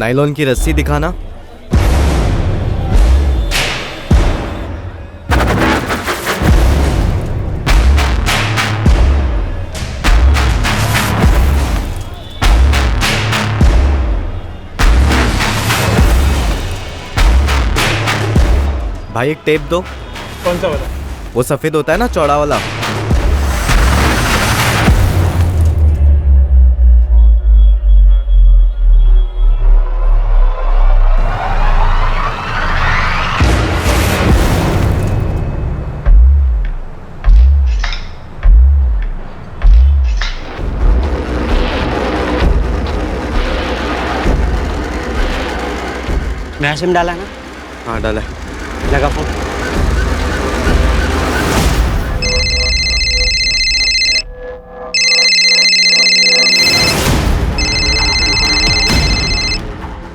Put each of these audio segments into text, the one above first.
Nylon की रस्सी दिखाना। भाई एक टेप दो। कौन सा वाला? वो सफेद होता है ना, चौड़ा वाला। मैं सिम डाला ना? हाँ डाला। लगा फोन।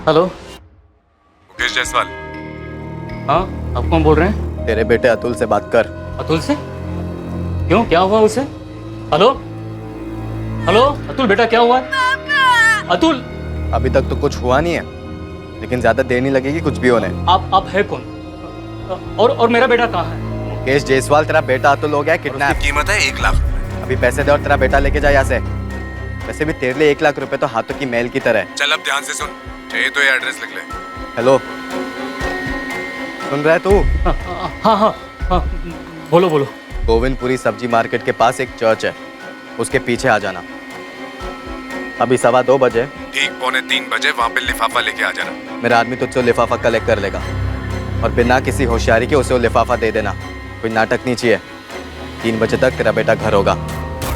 हेलो, मुकेश जायसवाल। हाँ आप कौन बोल रहे हैं? तेरे बेटे अतुल से बात कर। अतुल से? क्यों, क्या हुआ उसे? हेलो हेलो, अतुल बेटा क्या हुआ? अतुल, अभी तक तो कुछ हुआ नहीं है, लेकिन ज्यादा देर नहीं लगेगी कुछ भी होने। आप है कौन? और मेरा बेटा कहाँ है? मुकेश जायसवाल, तेरा बेटा अतुल हो गया किडनैप। कीमत है 1 लाख रुपए। अभी पैसे दे और तेरा बेटा लेके जा यहाँ से। वैसे भी तेरे लिए 1 लाख रुपए तो हाथों की मैल की तरह है। चल अब ध्यान से सुन, चाहिए तो ये एड्रेस लिख ले। हेलो, सुन रहा है तू? हाँ, बोलो बोलो। गोविंदपुरी सब्जी मार्केट के पास एक चर्च है, उसके पीछे आ जाना। अभी 2:15 बजे। ठीक 2:45 बजे वहाँ पे लिफाफा लेके आ जाना। मेरा आदमी तुझसे लिफाफा कलेक्ट कर लेगा और बिना किसी होशियारी के उसे वो लिफाफा दे देना। कोई नाटक नहीं चाहिए। 3 बजे तक तेरा बेटा घर होगा,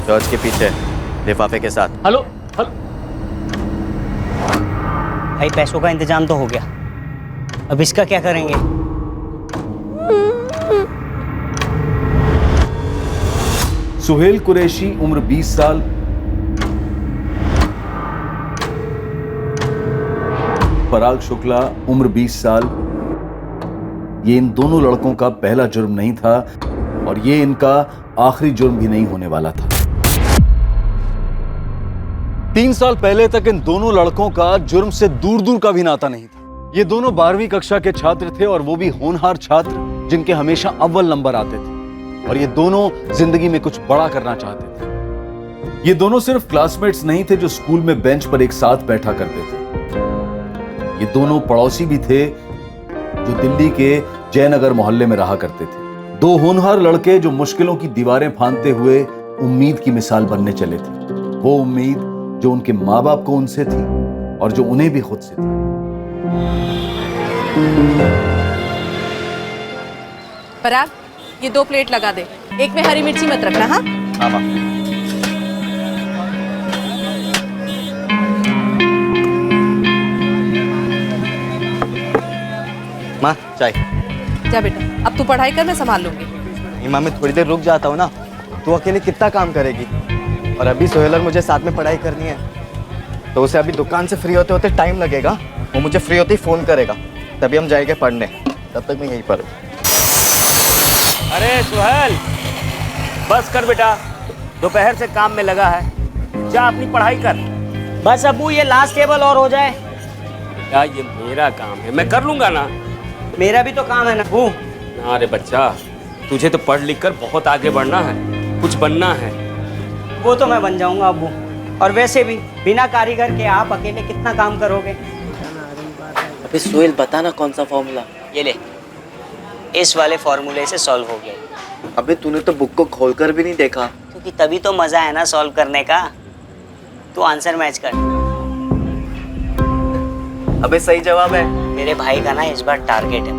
चर्च के पीछे लिफाफे के साथ। Hello hello. भाई पैसों का इंतजाम तो हो गया, अब इसका क्या करेंगे? सुहेल कुरैशी उम्र 20 साल, पराग शुक्ला उम्र 20 साल। ये इन दोनों लड़कों का पहला जुर्म नहीं था और ये इनका आखिरी जुर्म भी नहीं होने वाला था। 3 साल पहले तक इन दोनों लड़कों का जुर्म से दूर दूर का भी नाता नहीं था। ये दोनों 12वीं कक्षा के छात्र थे और वो भी होनहार छात्र जिनके हमेशा अव्वल नंबर आते थे, और ये दोनों जिंदगी में कुछ बड़ा करना चाहते थे। ये दोनों सिर्फ क्लासमेट्स नहीं थे जो स्कूल में बेंच पर एक साथ बैठा करते थे, ये दोनों पड़ोसी भी थे जो दिल्ली के जयनगर मोहल्ले में रहा करते थे। 2 होनहार लड़के जो मुश्किलों की दीवारें फांदते हुए उम्मीद की मिसाल बनने चले थे। वो उम्मीद जो उनके माँ बाप को उनसे थी और जो उन्हें भी खुद से थी। पराग, ये 2 प्लेट लगा दे। एक में हरी मिर्ची मत रखना। हाँ हाँ माँ। माँ चाय। जा बेटा, अब तू पढ़ाई कर, मैं संभाल लूंगी। नहीं माँ, मैं थोड़ी देर रुक जाता हूँ ना। तू अकेले कितना काम करेगी? और अभी सोहेल और मुझे साथ में पढ़ाई करनी है, तो उसे अभी दुकान से फ्री होते होते टाइम लगेगा। वो मुझे फ्री होते ही फ़ोन करेगा, तभी हम जाएंगे पढ़ने। तब तक मैं यहीं पर हूँ। अरे सुहेल, बस कर बेटा, दोपहर से काम में लगा है, जा अपनी पढ़ाई कर। बस अबू ये लास्ट टेबल और हो जाए। क्या ये मेरा काम है, मैं कर लूंगा ना। मेरा भी तो काम है ना अबू। ना रे बच्चा, तुझे तो पढ़ लिख कर बहुत आगे बढ़ना है, कुछ बनना है। वो तो मैं बन जाऊंगा अबू, और वैसे भी बिना कारीगर के आप अकेले कितना काम करोगे? अबे सुहेल बता ना कौन सा फॉर्मूला। ये ले, इस वाले फॉर्मूले से सॉल्व हो गया। अबे तूने तो बुक को खोलकर भी नहीं देखा। क्योंकि तभी तो मजा है ना सॉल्व करने का। तू आंसर मैच कर। अबे सही जवाब है। मेरे भाई का ना इस बार टारगेट है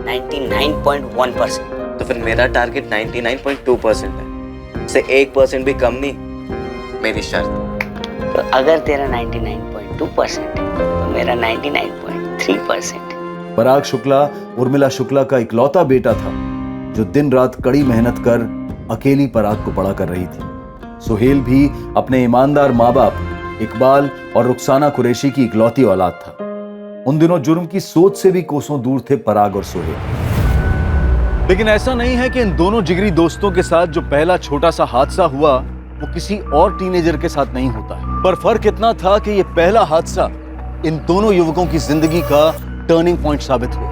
99.1%। तो फिर मेरा टारगेट 99.2% है, से 1% भी कम नहीं, मेरी शर्त। तो अगर तेरा 99.2% है तो मेरा 99.3%। पराग शुक्ला उर्मिला शुक्ला का इकलौता बेटा था जो दिन रात कड़ी मेहनत कर अकेली पराग को बड़ा कर रही थी। सुहेल भी अपने ईमानदार माँ बाप इकबाल और रुखसाना कुरैशी की इकलौती औलाद था। उन दिनों जुर्म की सोच से भी कोसों दूर थे पराग और सुहेल। लेकिन ऐसा नहीं है कि इन दोनों जिगरी दोस्तों के साथ जो पहला छोटा सा हादसा हुआ वो किसी और टीनेजर के साथ नहीं होता है, पर फर्क इतना था कि ये पहला हादसा इन दोनों युवकों की जिंदगी का टर्निंग पॉइंट साबित हुआ।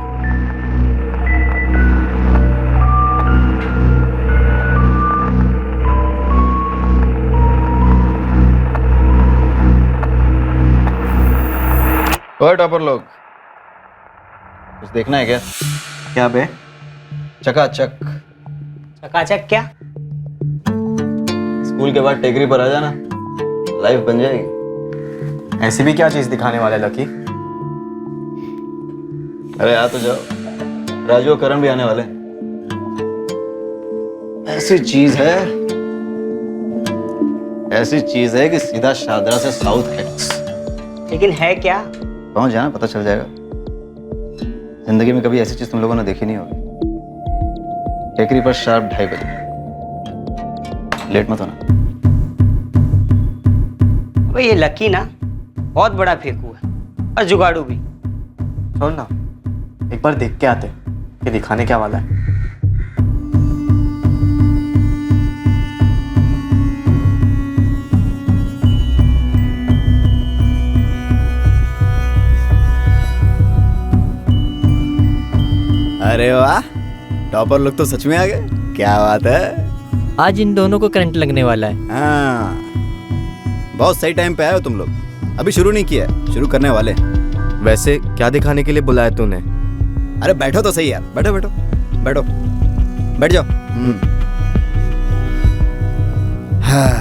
ओए टॉपर लोग, कुछ देखना है क्या? क्या बे? चकाचक। चकाचक क्या? स्कूल के बाद टेकरी पर आ जाना, लाइफ बन जाएगी। ऐसी भी क्या चीज दिखाने वाला लकी? अरे आ तो जाओ, राजू और करण भी आने वाले। ऐसी चीज है कि सीधा शादरा से साउथ एक्स। लेकिन है क्या? पहुंच जाना, पता चल जाएगा। जिंदगी में कभी ऐसी चीज तुम लोगों ने देखी नहीं होगी। टेकरी पर शार्प 2:30 बजे, लेट मत होना। भाई ये लकी ना बहुत बड़ा फेंकू है और जुगाड़ू भी। छोड़ ना, एक बार देख के आते कि दिखाने क्या वाला है। अरे वाह, टॉपर लोग तो सच में आ गए। क्या बात है। आज इन दोनों को करंट लगने वाला है। हाँ, बहुत सही टाइम पे आए हो तुम लोग। अभी शुरू नहीं किया है, शुरू करने वाले। वैसे क्या दिखाने के लिए बुलाया तूने? अरे बैठो तो सही यार, बैठो बैठो बैठो, बैठ जाओ। हाँ।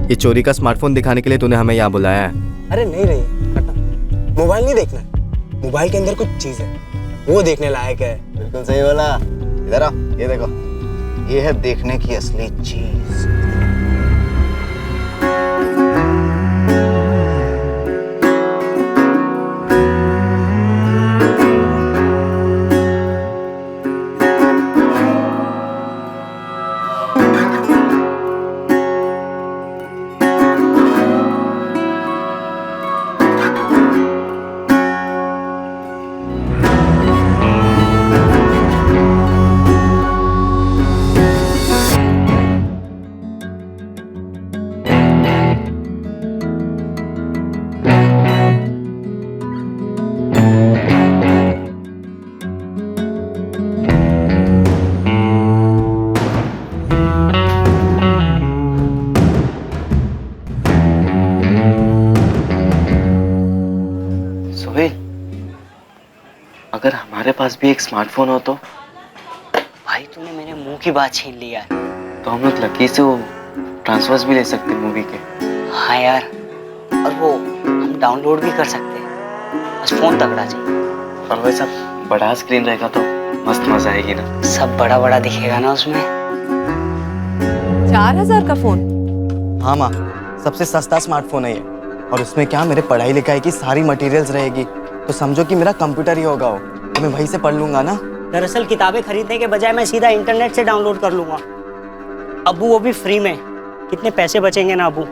ये चोरी का स्मार्टफोन दिखाने के लिए तूने हमें यहाँ बुलाया है? अरे नहीं रही, मोबाइल नहीं देखना है, मोबाइल के अंदर कुछ चीज है वो देखने लायक है। बिल्कुल सही बोला। इधर आओ, ये देखो, ये है देखने की असली चीज। अगर हमारे पास भी एक स्मार्टफोन हो तो? भाई तूने मेरे मुंह की बात छीन लिया है। तो हम लोग लकी से वो ट्रांसफर्स भी ले सकते मूवी के। हाँ यार, और वो हम डाउनलोड भी कर सकते हैं, बस फोन तगड़ा चाहिए। और वैसा बड़ा स्क्रीन रहेगा तो मस्त मजा आएगी ना। सब बड़ा बड़ा दिखेगा ना उसमें। 4000 का फोन? हाँ माँ, सबसे सस्ता स्मार्टफोन है ये। और उसमें क्या, मेरे पढ़ाई लिखाई की सारी मटेरियल्स रहेगी। तो समझो कि मेरा कंप्यूटर ही होगा वो, तो मैं वहीं से पढ़ लूंगा ना। दरअसल किताबें खरीदने के बजाय मैं सीधा इंटरनेट से डाउनलोड कर लूंगा। अबू वो भी फ्री में। कितने पैसे बचेंगे ना अबू।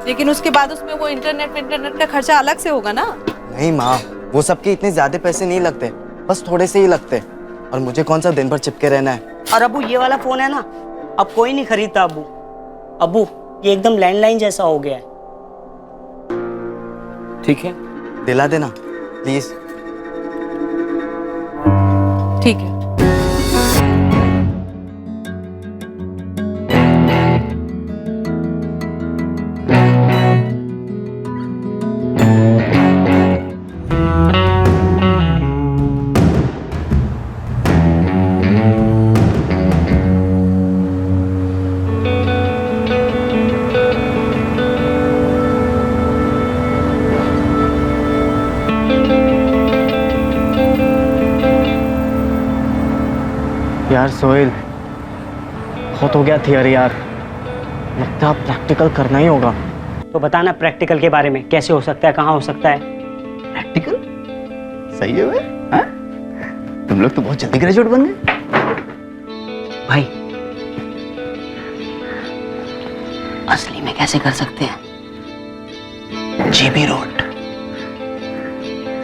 लेकिन उसके बाद उसमें वो इंटरनेट का खर्चा अलग से होगा ना। नहीं माँ, वो सबके इतने ज्यादा पैसे नहीं लगते, बस थोड़े से ही लगते। और मुझे कौन सा दिन भर चिपके रहना है। और अबू ये वाला फोन है ना, अब कोई नहीं खरीदता अबू। अबू ये एकदम लैंडलाइन जैसा हो गया है। ठीक है, दिला देना प्लीज। ठीक है। यार सोहेल, बहुत हो गया थियरी यार, लगता है प्रैक्टिकल करना ही होगा। तो बताना प्रैक्टिकल के बारे में, कैसे हो सकता है, कहाँ हो सकता है। प्रैक्टिकल सही है भाई। हाँ? तुम लोग तो बहुत जल्दी ग्रेजुएट बन गए भाई। असली में कैसे कर सकते हैं? जीबी रोड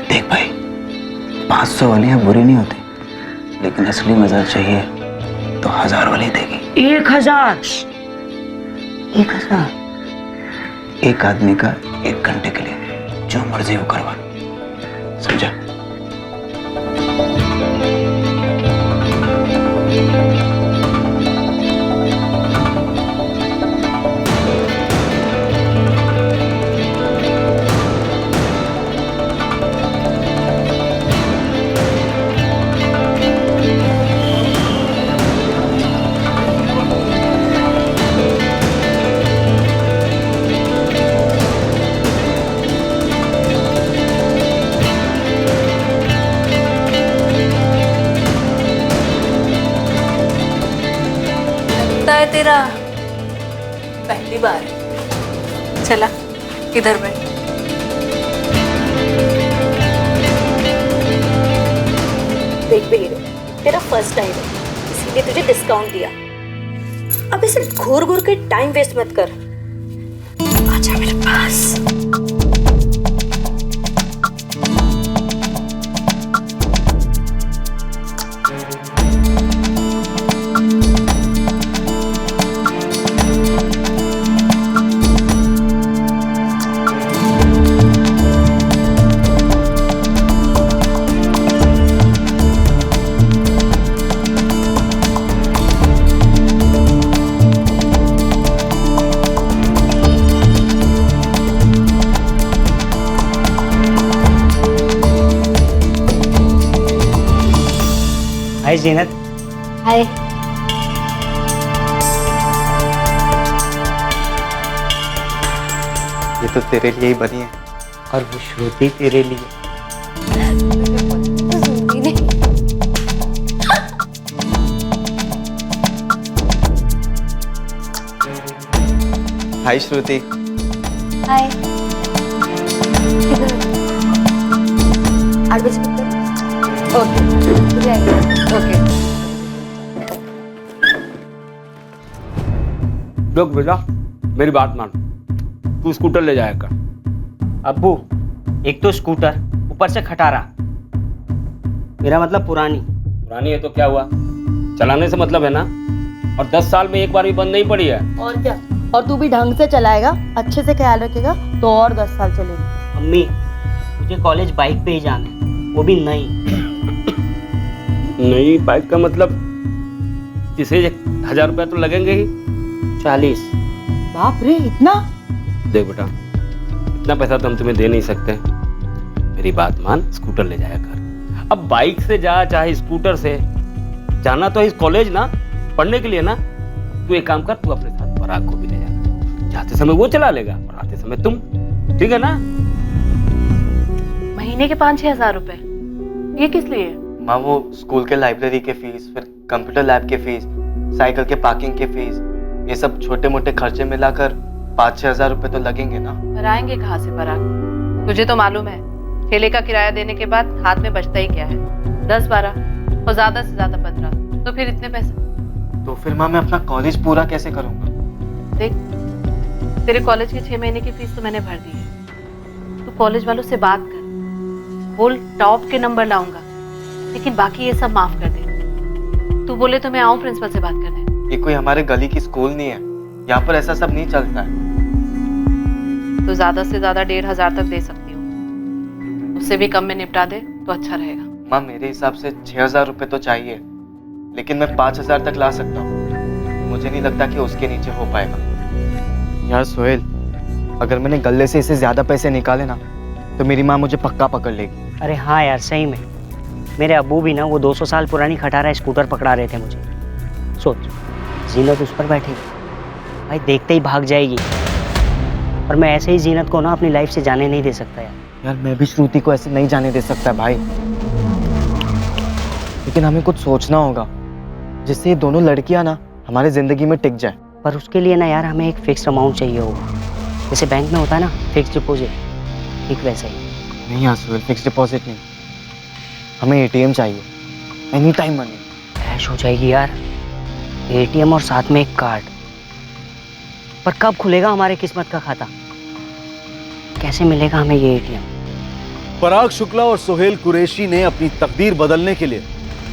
देख भाई, 500 वालियां बुरी नहीं होती, लेकिन असली मजा चाहिए तो 1000 वाली देगी। 1000? 1000 एक आदमी का 1 घंटे के लिए। जो मर्जी वो करवा, समझा? तेरा पहली बार है। चला इधर बैठ। देख बेटे, तेरा फर्स्ट टाइम है इसीलिए तुझे डिस्काउंट दिया। अब इसे घूर घूर के टाइम वेस्ट मत कर, आजा मेरे पास। हाय जीनत। हाय। ये तो तेरे लिए ही बनी है। और वो श्रुति तेरे लिए। हाय श्रुति। हाय। 8 बजे तक। Okay okay. लोग बेटा, मेरी बात मान, तू स्कूटर ले जाएगा। अब्बू, एक तो स्कूटर, ऊपर से खटारा, मेरा मतलब पुरानी। पुरानी है तो क्या हुआ, चलाने से मतलब है ना। और 10 साल में एक बार भी बंद नहीं पड़ी है। और क्या, और तू भी ढंग से चलाएगा, अच्छे से ख्याल रखेगा तो और 10 साल चलेगी। अम्मी, मुझे कॉलेज बाइक पे ही जाना है, वो भी नई। नई बाइक का मतलब इसे 1000 रुपया तो लगेंगे ही। 40। बाप रे, इतना? देख बेटा, इतना पैसा तो हम तुम्हें दे नहीं सकते। मेरी बात मान, स्कूटर ले जाया कर। अब बाइक से जा चाहे स्कूटर से, जाना तो इस कॉलेज ना, पढ़ने के लिए ना। तू एक काम कर, तू अपने साथ पराग को भी ले जा। जाते समय वो चला लेगा और आते समय तुम, ठीक है ना? महीने के 5-6 हजार रुपए, ये किस लिए? माँ, वो स्कूल के लाइब्रेरी के फीस, फिर कंप्यूटर लैब के फीस, साइकिल के पार्किंग के फीस, ये सब छोटे मोटे खर्चे मिलाकर 5-6 हजार रुपए तो लगेंगे ना। पर आएंगे कहाँ से पराग? तुझे तो मालूम है, ठेले का किराया देने के बाद हाथ में बचता ही क्या है, 10-12 और ज्यादा से ज्यादा 15। तो फिर इतने पैसे? तो फिर माँ, मैं अपना कॉलेज पूरा कैसे करूँगा? देख, तेरे कॉलेज के 6 महीने की फीस तो मैंने भर दी है। तू कॉलेज वालों से बात कर, बोल टॉप के नंबर लाऊंगा, लेकिन बाकी ये सब माफ कर दे। तू बोले तो मैं आऊं प्रिंसिपल से बात करने। ये कोई हमारे गली की स्कूल नहीं है, यहाँ पर ऐसा सब नहीं चलता है। तो ज्यादा से ज्यादा 1500 तक दे सकती हूँ, उससे भी कम में निपटा दे तो अच्छा रहेगा। माँ, मेरे हिसाब से 6000 रुपए तो चाहिए, लेकिन मैं 5000 तक ला सकता हूँ। मुझे नहीं लगता कि उसके नीचे हो पाएगा। यार सोहेल, अगर मैंने गले से इसे ज्यादा पैसे निकाले ना, तो मेरी माँ मुझे पक्का पकड़ लेगी। अरे हाँ यार, सही में मेरे अब्बू भी ना वो 200 साल पुरानी खटारा स्कूटर पकड़ा रहे थे मुझे। सोच, जीनत उस पर बैठेगी, भाई देखते ही भाग जाएगी। और मैं ऐसे ही जीनत को ना अपनी लाइफ से जाने नहीं दे सकता यार। यार मैं भी श्रुति को ऐसे नहीं जाने दे सकता भाई, लेकिन हमें कुछ सोचना होगा जिससे ये दोनों लड़कियां ना हमारे जिंदगी में टिक जाए। पर उसके लिए ना यार हमें एक फिक्स अमाउंट चाहिए होगा, जैसे बैंक में होता है ना फिक्स डिपॉजिट, ठीक वैसे ही। नहीं यार सोहेल, फिक्स डिपॉजिट नहीं, हमें एटीएम चाहिए, एनी टाइम मनी। कैश हो जाएगी यार, एटीएम और साथ में एक कार्ड। पर कब खुलेगा हमारे किस्मत का खाता, कैसे मिलेगा हमें ये एटीएम? पराग शुक्ला और सोहेल कुरैशी ने अपनी तकदीर बदलने के लिए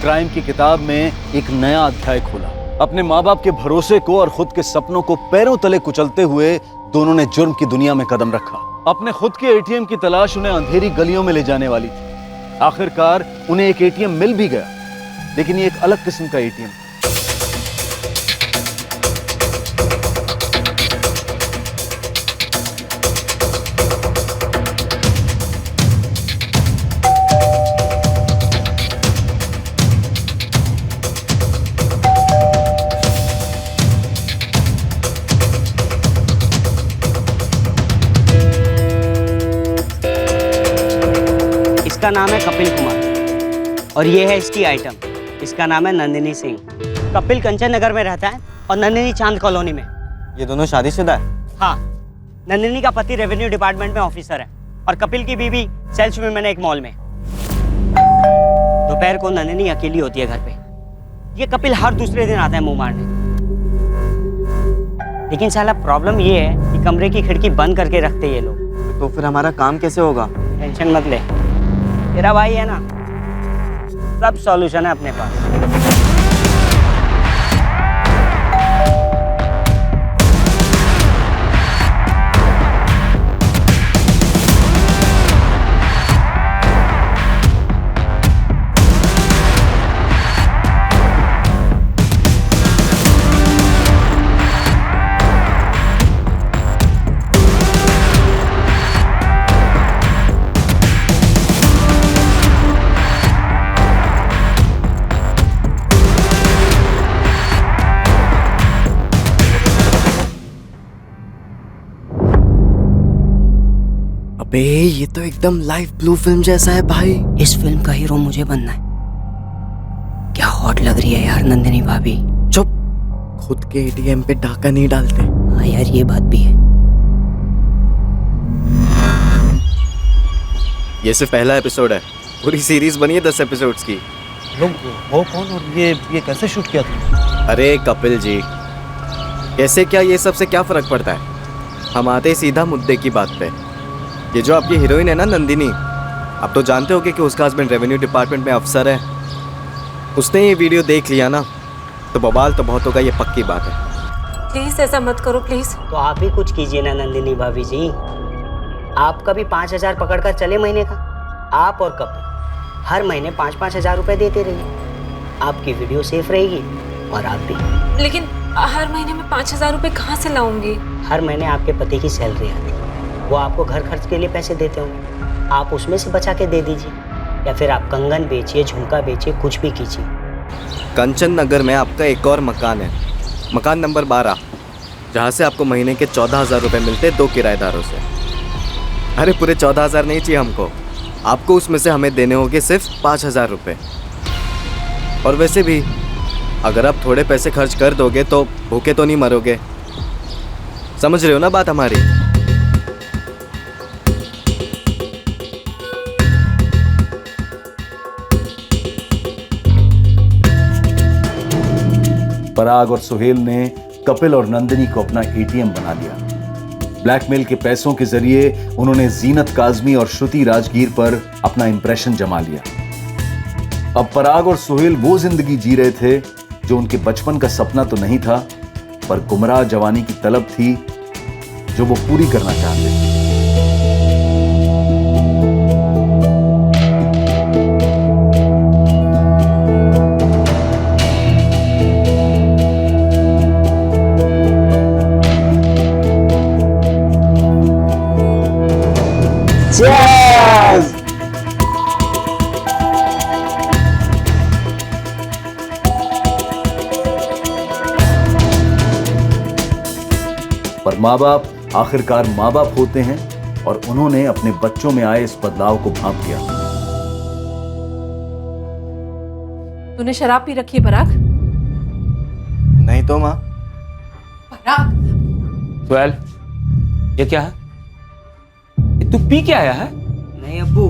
क्राइम की किताब में एक नया अध्याय खोला। अपने माँ बाप के भरोसे को और खुद के सपनों को पैरों तले कुचलते हुए दोनों ने जुर्म की दुनिया में कदम रखा। अपने खुद के एटीएम की तलाश उन्हें अंधेरी गलियों में ले जाने वाली थी। आखिरकार उन्हें एक एटीएम मिल भी गया, लेकिन ये एक अलग किस्म का एटीएम। इसका नाम है कपिल कुमार और ये है इसकी आइटम। इसका नाम है नंदिनी सिंह। कपिल कंचन नगर में रहता है और नंदिनी चांद कॉलोनी में। ये दोनों शादीशुदा है? हाँ, नंदिनी का पति रेवेन्यू डिपार्टमेंट में ऑफिसर है और कपिल की बीवी सेल्स वुमेन है एक मॉल में। दोपहर को नंदिनी अकेली होती है घर पे। ये कपिल हर दूसरे दिन आता है मुंह मारने। लेकिन साला प्रॉब्लम ये है कि कमरे की खिड़की बंद करके रखते ये लोग। तो फिर हमारा काम कैसे होगा? टेंशन मत ले, तेरा भाई है ना, सब सॉल्यूशन है अपने पास। अबे ये तो एकदम लाइव ब्लू फिल्म जैसा है भाई। इस फिल्म का हीरो मुझे बनना है। क्या हॉट लग रही है यार नंदिनी भाभी। चुप, खुद के एटीएम पे डाका नहीं डालते। हाँ यार, ये बात भी है। ये सिर्फ पहला एपिसोड है, पूरी सीरीज बनी है 10 एपिसोड्स की। वो कौन और ये कैसे शूट किया था? अरे कपिल जी, कैसे क्या, ये सबसे क्या फर्क पड़ता है। हम आते सीधा मुद्दे की बात पे। ये जो आपकी हीरोइन है ना नंदिनी, आप तो जानते होगे कि उसका हस्बैंड रेवेन्यू डिपार्टमेंट में अफसर है। उसने ये वीडियो देख लिया ना तो बवाल तो बहुत होगा, ये पक्की बात है। प्लीज ऐसा मत करो प्लीज। तो आप ही कुछ कीजिए ना नंदिनी भाभी जी। आपका भी 5,000 पकड़ कर चले महीने का। आप और कपिल हर महीने 5-5 हज़ार रुपए देते रहिए। आपकी वीडियो सेफ रहेगी और आप भी। लेकिन हर महीने में 5,000 रुपए कहाँ से लाऊंगी? हर महीने आपके पति की सैलरी आती है, वो आपको घर खर्च के लिए पैसे देते होंगे, आप उसमें से बचा के दे दीजिए। या फिर आप कंगन बेचिए, झुमका बेचिए, कुछ भी कीजिए। कंचन नगर में आपका एक और मकान है, मकान नंबर 12, जहाँ से आपको महीने के 14,000 रुपये मिलते 2 किराएदारों से। अरे पूरे 14,000 नहीं चाहिए हमको, आपको उसमें से हमें देने होंगे सिर्फ 5,000 रुपये। और वैसे भी अगर आप थोड़े पैसे खर्च कर दोगे तो भूखे तो नहीं मरोगे। समझ रहे हो ना बात हमारी? पराग और सुहेल ने कपिल और नंदिनी को अपना एटीएम बना लिया। ब्लैकमेल के पैसों के जरिए उन्होंने जीनत काजमी और श्रुति राजगीर पर अपना इंप्रेशन जमा लिया। अब पराग और सुहेल वो जिंदगी जी रहे थे जो उनके बचपन का सपना तो नहीं था, पर गुमराह जवानी की तलब थी जो वो पूरी करना चाहते थे। पर माँ बाप आखिरकार माँ बाप होते हैं और उन्होंने अपने बच्चों में आए इस बदलाव को भांप लिया। तूने शराब पी रखी है पराग? नहीं तो माँ। पराग, सुहेल, ये क्या है? ये तू पी क्या आया है? नहीं अब्बू,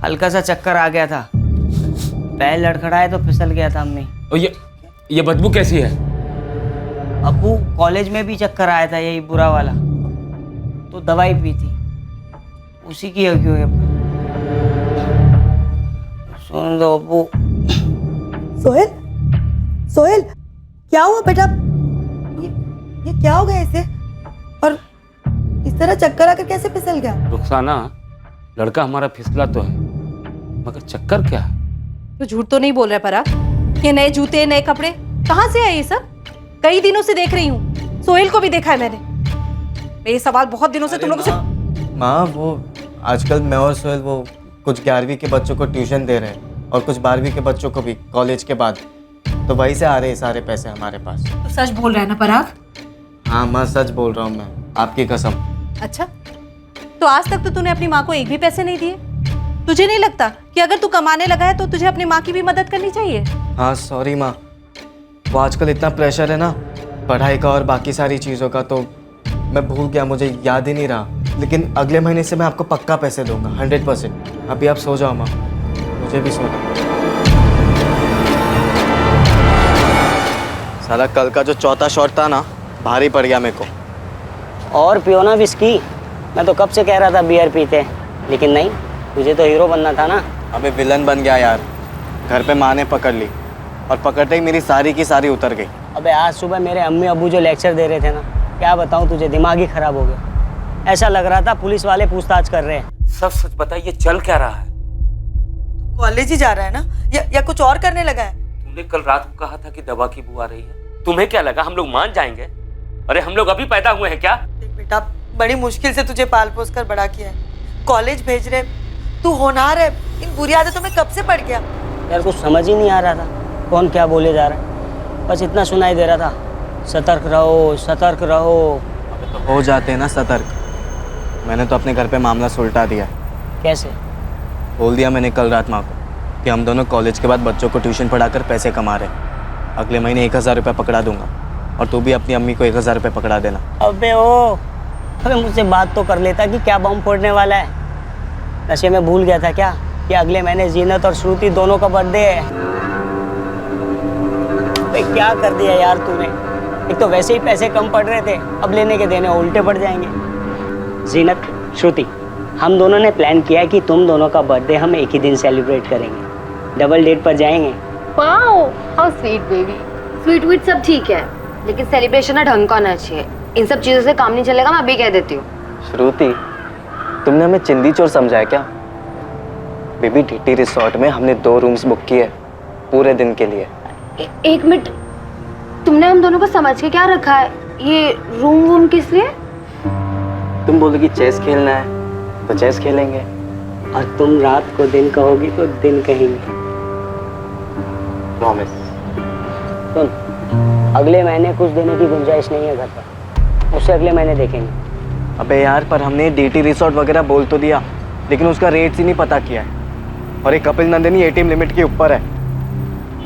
हल्का सा चक्कर आ गया था, पैर लड़खड़ाए तो फिसल गया था अम्मी। और ये बदबू कैसी है? अब्बू कॉलेज में भी चक्कर आया था यही बुरा वाला, तो दवाई पी थी, उसी की है क्यों अब्बू? सुन लो अब्बू। सोहेल, सोहेल क्या हुआ बेटा? ये क्या हो गया इसे? और इस तरह चक्कर आकर कैसे फिसल गया? रुखसाना, लड़का हमारा फिसला तो है, मगर चक्कर क्या है? तो झूठ तो नहीं बोल रहा पराग? ये नए जूते, नए कपड़े कहाँ से आए ये सब? कई दिनों से देख रही हूँ, सोहेल को भी देखा है मैंने। ये सवाल बहुत दिनों से तुम लोगों से। माँ, वो आजकल मैं और सोहेल वो कुछ 11वीं के बच्चों को ट्यूशन दे रहे हैं और कुछ 12वीं के बच्चों को भी कॉलेज के बाद, तो वहीं से आ रहे हैं सारे पैसे हमारे पास। तो सच बोल रहा है ना पराग? हाँ माँ, सच बोल रहा हूँ मैं, आपकी कसम। अच्छा, तो आज तक तो तूने अपनी माँ को एक भी पैसे नहीं दिए? तुझे नहीं लगता कि अगर तू कमाने लगा है तो तुझे अपनी माँ की भी मदद करनी चाहिए? हाँ सॉरी माँ, वो आजकल इतना प्रेशर है ना पढ़ाई का और बाकी सारी चीज़ों का, तो मैं भूल गया, मुझे याद ही नहीं रहा। लेकिन अगले महीने से मैं आपको पक्का पैसे दूंगा 100%। अभी आप सो जाओ माँ, मुझे भी सोना। साला कल का जो चौथा शॉट था ना, भारी पड़ गया मेरे को। और पियो ना विस्की। मैं तो कब से कह रहा था बियर पीते, लेकिन नहीं, तुझे तो हीरो बनना था ना। अबे विलन बन गया यार। घर पे माँ ने पकड़ ली और पकड़ते ही मेरी सारी की सारी उतर गई। अबे आज सुबह मेरे अम्मी अब्बू जो लेक्चर दे रहे थे ना, क्या बताऊं तुझे, दिमाग ही खराब हो गया। ऐसा लग रहा था पुलिस वाले पूछताछ कर रहे हैं। सब सच बताइए, चल क्या रहा है? कॉलेज ही जा रहा है ना, या कुछ और करने लगा है? तुमने कल रात को कहा था कि दवा की बू आ रही है, तुम्हें क्या लगा हम लोग मान जाएंगे? अरे हम लोग अभी पैदा हुए हैं क्या? देख बेटा, बड़ी मुश्किल से तुझे पाल पोस कर बड़ा किया है, कॉलेज भेज रहे, तू होनहार है, इन बुरी आदतों में कब से पड़ गया? यार कुछ समझ ही नहीं आ रहा था कौन क्या बोले जा रहा है, बस इतना सुनाई दे रहा था, सतर्क रहो सतर्क रहो। अबे तो हो जाते हैं ना सतर्क। मैंने तो अपने घर पे मामला सुलटा दिया। कैसे? बोल दिया मैंने कल रात माँ को कि हम दोनों कॉलेज के बाद बच्चों को ट्यूशन पढ़ाकर पैसे कमा रहे। अगले महीने 1000 रुपये पकड़ा दूंगा और तू भी अपनी अम्मी को 1000 रुपये पकड़ा देना। अबे ओ, अबे मुझसे बात तो कर लेता कि क्या बम फोड़ने वाला है। नशे में भूल गया था क्या कि अगले महीने जीनत और श्रुति दोनों का बर्थडे है। अबे क्या कर दिया यार तूने, एक तो वैसे ही पैसे कम पड़ रहे थे, अब लेने के देने उल्टे पड़ जाएंगे। जीनत, श्रुति, हम दोनों ने प्लान किया है कि तुम दोनों का बर्थडे हम एक ही दिन सेलिब्रेट करेंगे, डबल डेट पर जाएंगे। Wow, how sweet baby. Sweet wheat सब ठीक है, लेकिन सेलिब्रेशन ना ढंग का होना चाहिए। इन सब चीजों से काम नहीं चलेगा, मैं अभी कह देती हूँ। श्रुति, तुमने हमें चिंदी चोर समझा है क्या? बेबी टीटी रिसोर्ट में हमने 2 रूम्स बुक किए पूरे दिन के लिए। एक मिनट, तुमने हम दोनों को समझ के क्या रखा है? ये रूम वूम किस लिए? तुम बोलोगी चेस खेलना है तो चेस खेलेंगे, और तुम रात को दिन कहोगी तो दिन कहेंगे। प्रॉमिस। सुन, अगले महीने कुछ देने की गुंजाइश नहीं है घर पर, उससे अगले महीने देखेंगे। अबे यार, पर हमने डीटी रिसोर्ट वगैरह बोल तो दिया, लेकिन उसका रेट ही नहीं पता किया है, और एक कपिल नंदिनी एटीएम लिमिट के ऊपर है।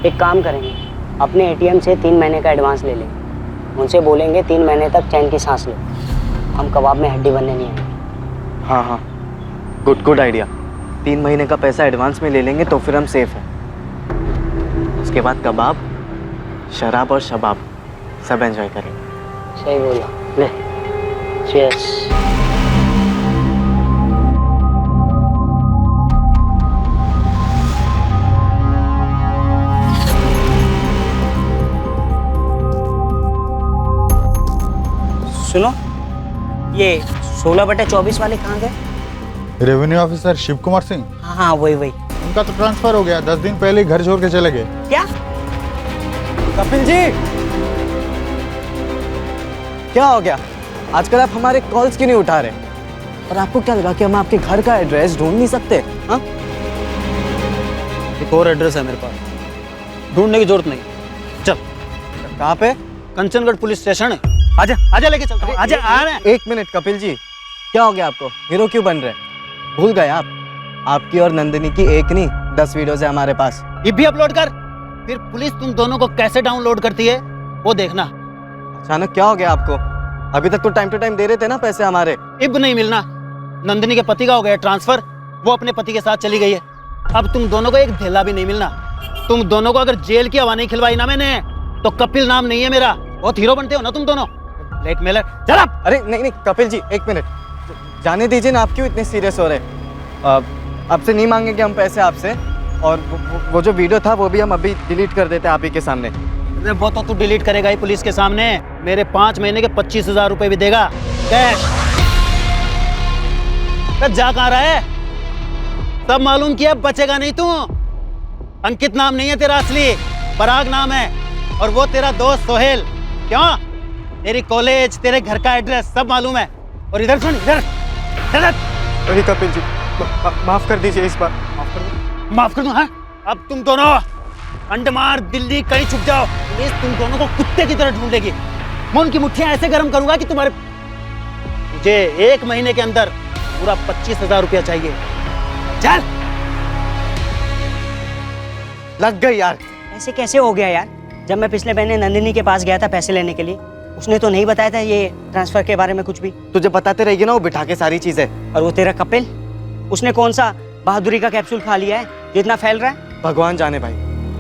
एक काम करेंगे, अपने एटीएम से 3 महीने का एडवांस ले लेंगे, उनसे बोलेंगे 3 महीने तक चैन की सांस लो, हम कबाब में हड्डी बनने नहीं आएंगे। हाँ हाँ, गुड आइडिया। 3 महीने का पैसा एडवांस में ले लेंगे तो फिर हम सेफ हैं। उसके बाद कबाब, शराब और शबाब सब एंजॉय करेंगे। सही बोला। ले, चीयर्स। सुनो, ये 16/24 वाले कहाँ गए? Revenue officer Shiv Kumar Singh. हाँ वही। उनका तो ट्रांसफर हो गया, 10 दिन पहले ही घर छोड़ के चले गए। क्या? कपिल जी, क्या हो गया? आजकल आप हमारे कॉल्स क्यों नहीं उठा रहे? और आपको क्या लगा कि हम आपके घर का एड्रेस ढूंढ नहीं सकते? हाँ, एक और एड्रेस है मेरे पास, ढूंढने की जरूरत नहीं। चल। कहाँ पे? कंचनगढ़ पुलिस स्टेशन है, आजा आजा लेके चलता हूँ। आजा आ रहे हैं। 1 मिनट कपिल जी, क्या हो गया आपको? हीरो क्यों बन रहे? भूल गए आप? आपकी और नंदिनी की एक नहीं 10 वीडियोस है हमारे पास। ये भी अपलोड कर, फिर पुलिस तुम दोनों को कैसे डाउनलोड करती है वो देखना। अचानक क्या हो गया आपको? अभी तक तो टाइम टू टाइम दे रहे थे ना पैसे हमारे। इब नहीं मिलना। नंदिनी के पति का हो गया ट्रांसफर, वो अपने पति के साथ चली गई है। अब तुम दोनों को एक धेला भी नहीं मिलना। तुम दोनों को अगर जेल की हवा नहीं खिलवाई ना मैंने, तो कपिल नाम नहीं है मेरा। बहुत हीरो बनते हो ना तुम दोनों, ब्लैकमेलर। चल अब। अरे नहीं कपिल जी, 1 मिनट जाने दीजिए ना। आप क्यों इतने सीरियस हो रहे? आपसे नहीं मांगेंगे हम पैसे आपसे, और वो जो वीडियो था वो भी हम अभी डिलीट कर देते हैं आप ही के सामने। वो तो तू डिलीट करेगा ही पुलिस के सामने। मेरे 5 महीने के 25,000 रुपए भी देगा कैश। तो जा कहाँ रहा है? सब मालूम किया, बचेगा नहीं तू। अंकित नाम नहीं है तेरा असली, पराग नाम है, और वो तेरा दोस्त सोहेल। क्यों? तेरी कॉलेज, तेरे घर का एड्रेस सब मालूम है। और इधर सुन, इधर अरे कपिल जी, माफ कर दीजिए इस बार। माफ कर दूं? हाँ, अब तुम दोनों अंडमान दिल्ली कहीं छुप जाओ, पुलिस तुम दोनों को कुत्ते की तरह ढूंढेगी। मैं उनकी मुट्ठियां ऐसे गर्म करूंगा कि तुम्हारे, मुझे 1 महीने के अंदर पूरा 25,000 रुपया चाहिए। चल। लग गई यार। ऐसे कैसे हो गया यार? जब मैं पिछले महीने नंदिनी के पास गया था पैसे लेने के लिए, उसने तो नहीं बताया था ये ट्रांसफर के बारे में कुछ भी। तुझे बताते रहेगी ना वो बिठा के सारी चीजें। और वो तेरा कपिल, उसने कौन सा बहादुरी का कैप्सूल खा लिया है जो इतना फैल रहा है? भगवान जाने भाई,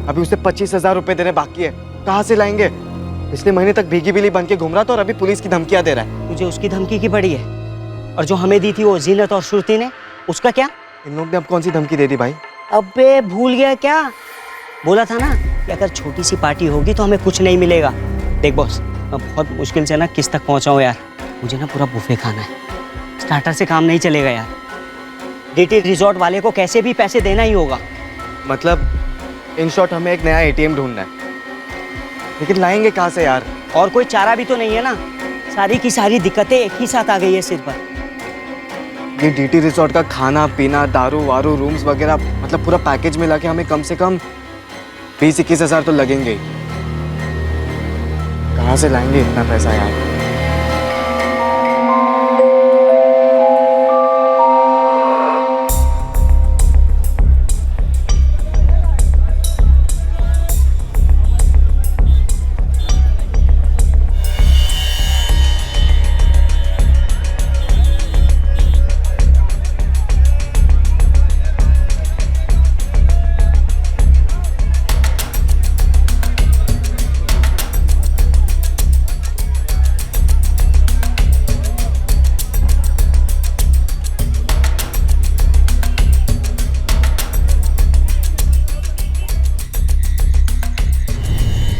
अभी उसे 25,000 रुपए देने बाकी है, कहाँ से लाएंगे? पिछले महीने तक भीगी बिल्ली बन के घूम रहा था और अभी पुलिस की धमकियां दे रहा है। तुझे उसकी धमकी की पड़ी है? और जो हमें दी थी वो जीनत और श्रुति ने, उसका क्या? इन लोग ने अब कौन सी धमकी दे दी भाई? अबे भूल गया क्या? बोला था ना कि अगर छोटी सी पार्टी होगी तो हमें कुछ नहीं मिलेगा। देख बॉस, मैं बहुत मुश्किल से ना किस तक पहुंचा हूं यार। मुझे ना पूरा बुफे खाना है, स्टार्टर से काम नहीं चलेगा यार। डीटी रिजॉर्ट वाले को कैसे भी पैसे देना ही होगा। मतलब इन शॉर्ट हमें एक नया एटीएम ढूंढना है, लेकिन लाएंगे कहाँ से यार? और कोई चारा भी तो नहीं है ना, सारी की सारी दिक्कतें एक ही साथ आ गई है सिर पर। ये डीटी रिजॉर्ट का खाना पीना, दारू वारू, रूम्स वगैरह, मतलब पूरा पैकेज मिला के हमें कम से कम 20-21 हजार तो लगेंगे ही। कहाँ से लाएंगे इतना पैसा यार?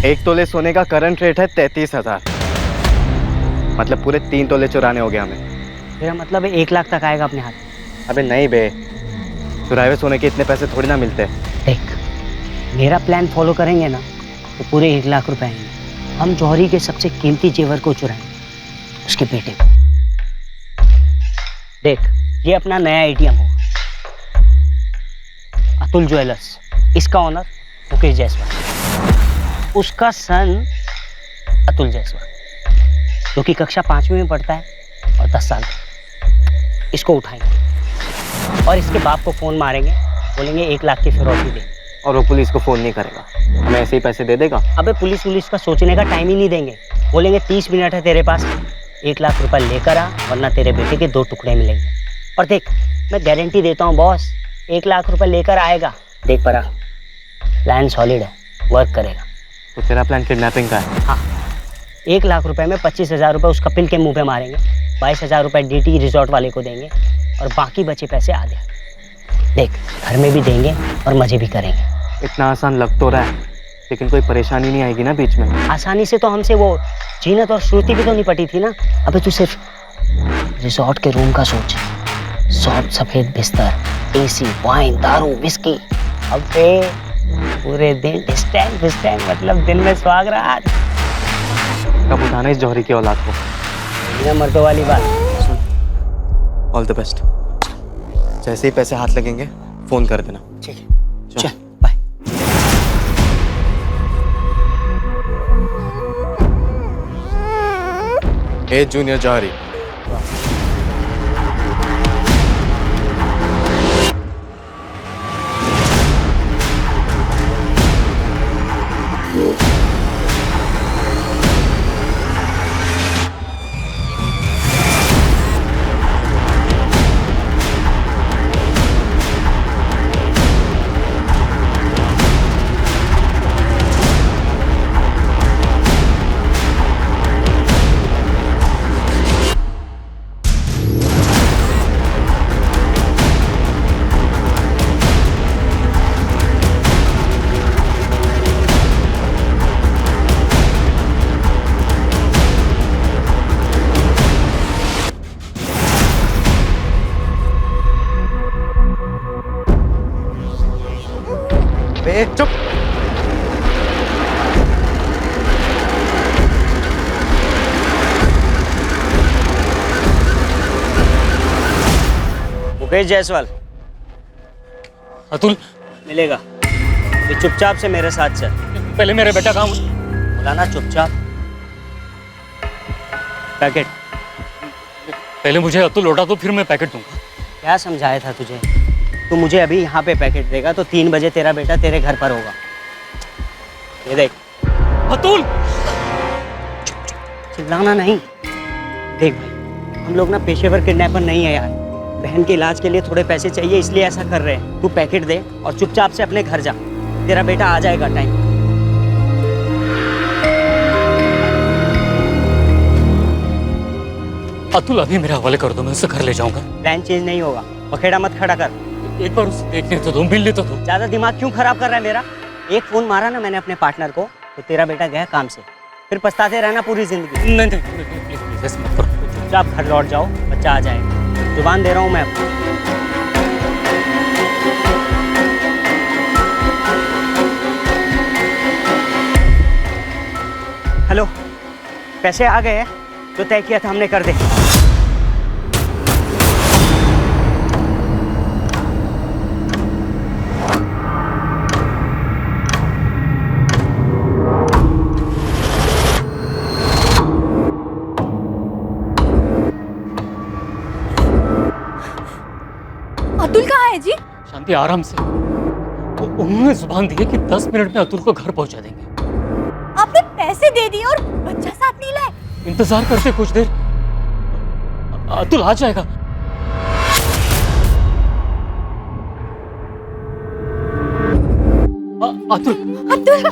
एक तोले सोने का करंट रेट है 33,000, मतलब पूरे 3 तोले चुराने हो गए हमें। मेरा मतलब 1 लाख तक आएगा अपने हाथ। अबे नहीं बे, चुराए हुए सोने के इतने पैसे थोड़ी ना मिलते। देख, मेरा प्लान फॉलो करेंगे ना तो पूरे 1 लाख रुपए आएंगे। हम जौहरी के सबसे कीमती जेवर को चुराएंगे, उसके बेटे को। देख, ये अपना नया एटीएम होगा, अतुल ज्वेलर्स, इसका ऑनर मुकेश जायसवाल, उसका सन अतुल जायसवाल जो कि कक्षा 5वीं में पढ़ता है और 10 साल का। इसको उठाएंगे और इसके बाप को फोन मारेंगे, बोलेंगे 1 लाख की फिरौती दे। और वो पुलिस को फोन नहीं करेगा, हमें ऐसे ही पैसे दे देगा। अबे पुलिस का सोचने का टाइम ही नहीं देंगे, बोलेंगे 30 मिनट है तेरे पास, 1 लाख रुपए लेकर आ, वरना तेरे बेटे के 2 टुकड़े मिलेंगे। और देख, मैं गारंटी देता हूँ बॉस, 1 लाख रुपए लेकर आएगा। देख परा, प्लान सॉलिड है, वर्क करेगा। तो तेरा प्लान किडनैपिंग का है? हाँ, 1 लाख रुपए में 25,000 रुपए उस कपिल के मुंह पे मारेंगे, 22,000 रुपए डीटी रिजॉर्ट वाले को देंगे और बाकी बचे पैसे आधे देख घर में भी देंगे और मजे भी करेंगे। इतना आसान लग तो रहा है, लेकिन कोई परेशानी नहीं आएगी ना बीच में? आसानी से तो हमसे वो जीनत और श्रुति भी तो नहीं पटी थी ना। अबे तू सिर्फ रिजॉर्ट के रूम का सोच, सॉफ्ट सफेद बिस्तर, एसी, वाइन, दारू, विस्की। अबे पूरे दिन डिस्टेंट मतलब दिन में स्वाग रात। कब उठाना इस जौहरी की औलाद को? बिना मर्दों वाली बात। All the best. जैसे ही पैसे हाथ लगेंगे फोन कर देना। ठीक है, चल बाय। ए जूनियर जौहरी, अबे चुप। मुकेश जायसवाल। अतुल मिलेगा। ये चुपचाप से मेरे साथ चल। पहले मेरे बेटा कहाँ? बुलाना चुपचाप। पैकेट। पहले मुझे अतुल लौटा दो, फिर मैं पैकेट दूंगा। क्या समझाया था तुझे? तू मुझे अभी यहाँ पे पैकेट देगा तो 3 बजे तेरा बेटा तेरे घर पर होगा। ये देख। अतुल! चिल्लाना नहीं। देख भाई, हम लोग ना पेशेवर किडनैपर नहीं है यार। बहन के इलाज के लिए थोड़े पैसे चाहिए, इसलिए ऐसा कर रहे हैं। तू पैकेट दे और चुपचाप से अपने घर जा। तेरा बेटा आ जाएगा टाइम। अतुल अभी मेरे हवाले कर दो, मैं उसे घर ले जाऊंगा। प्लान चेंज नहीं होगा। पखेड़ा मत खड़ा कर। एक बार उसे देखने तो दो, मिलने तो दो। ज्यादा दिमाग क्यों खराब कर रहा है मेरा? एक फोन मारा ना मैंने अपने पार्टनर को तो तेरा बेटा गया काम से। फिर पछताते रहना पूरी जिंदगी। नहीं प्लीज ऐसे मत करो। चुपचाप घर लौट जाओ, बच्चा आ जाएगा। जुबान दे रहा हूँ मैं आपको। हेलो, पैसे आ गए हैं? जो तय किया था हमने कर दे। अतुल कहाँ है जी? शांति, आराम से। उन्होंने जुबान दी है कि 10 मिनट में अतुल को घर पहुंचा देंगे। आपने पैसे दे दिए और बच्चा साथ नहीं लाए। इंतजार करते कुछ देर, अतुल आ जाएगा। अतुल अतुल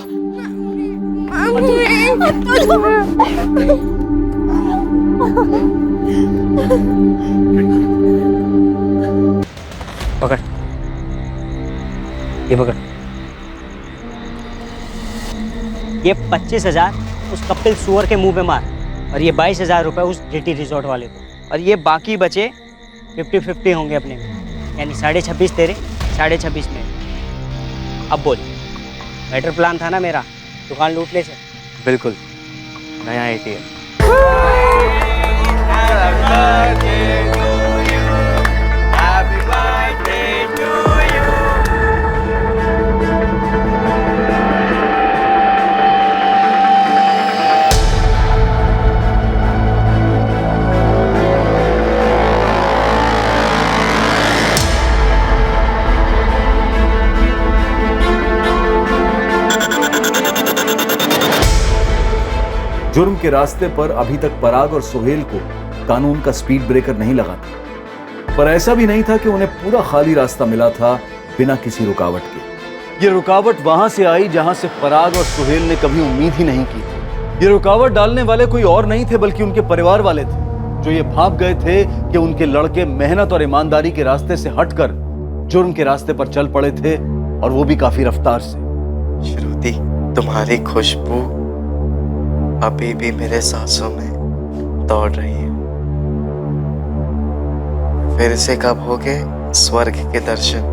पकड़, ये पकड़। ये 25,000 उस कपिल सुअर के मुंह पे मार और ये 22,000 रुपए उस जीटी रिजॉर्ट वाले को, और ये बाकी बचे 50-50 होंगे अपने में, यानी 26.5 तेरे, 26.5 में। अब बोल, बेटर प्लान था ना मेरा दुकान लूटने से? बिल्कुल, नया ATM। जुर्म के रास्ते पर अभी तक पराग और सुहेल को कानून का स्पीड ब्रेकर नहीं लगा था, पर ऐसा भी नहीं था कि उन्हें पूरा खाली रास्ता मिला था बिना किसी रुकावट के। ये रुकावट वहां से आई जहां से पराग और सुहेल ने कभी उम्मीद ही नहीं की थी। ये रुकावट डालने वाले कोई और नहीं थे बल्कि उनके परिवार वाले थे, जो ये भाप गए थे कि उनके लड़के मेहनत और ईमानदारी के रास्ते से हटकर जुर्म के रास्ते पर चल पड़े थे, और वो भी काफी रफ्तार से। श्रुति, तुम्हारी खुशबू अभी भी मेरे सांसों में दौड़ रही है। फिर से कब होगे स्वर्ग के दर्शन?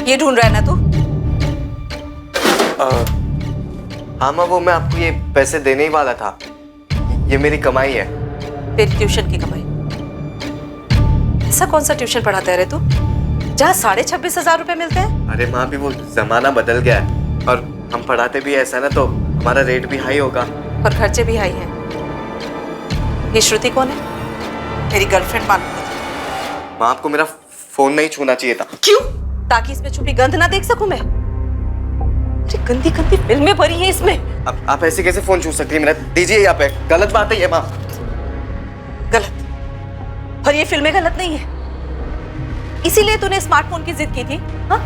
ये ढूंढ रहा है ना तू? हाँ माँ, वो मैं आपको ये पैसे देने ही वाला था। ये मेरी कमाई है। तेरी ट्यूशन की कमाई? ऐसा कौन सा ट्यूशन पढ़ाता है रे तू, जहाँ 26,500 रुपए मिलते हैं? अरे माँ, भी वो जमाना बदल गया है, और हम पढ़ाते भी ऐसा ना तो हमारा रेट भी हाई होगा और खर्चे भी हाई हैं। ये श्रुति कौन है? मेरी गर्लफ्रेंड मालूम मुझे। माँ, आपको मेरा फोन नहीं छूना चाहिए था। क्यों? ताकि इसमें छुपी गंध ना देख सकूं मैं। अरे गंदी गंदी फिल्में भरी है इसमें। अब आप ऐसे कैसे फोन छू सकती है मेरा? दीजिए यहाँ पे, गलत बात है ये माँ। गलत? और ये फिल्में गलत नहीं है। इसीलिए तूने स्मार्टफोन की जिद की थी, हाँ?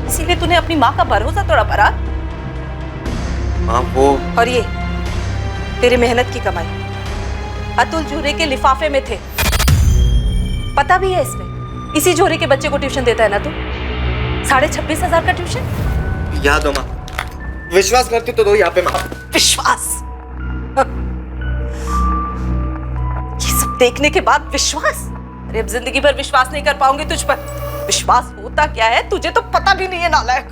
इसीलिए तूने अपनी माँ का भरोसा तोड़ा परा। माँ वो, और ये तेरी मेहनत की कमाई अतुल झूरे के लिफाफे में थे। पता भी है इसमें। इसी झूरे के बच्चे को ट्यूशन देता है ना तू? 26,500 का ट्यूशन। याद हो माँ, विश्वास करती तो दो यहाँ पे माँ। विश्वास? ये सब देखने के बाद विश्वास? अरे अब जिंदगी भर विश्वास नहीं कर पाऊंगी तुझ पर। विश्वास होता क्या है तुझे तो पता भी नहीं है नालायक।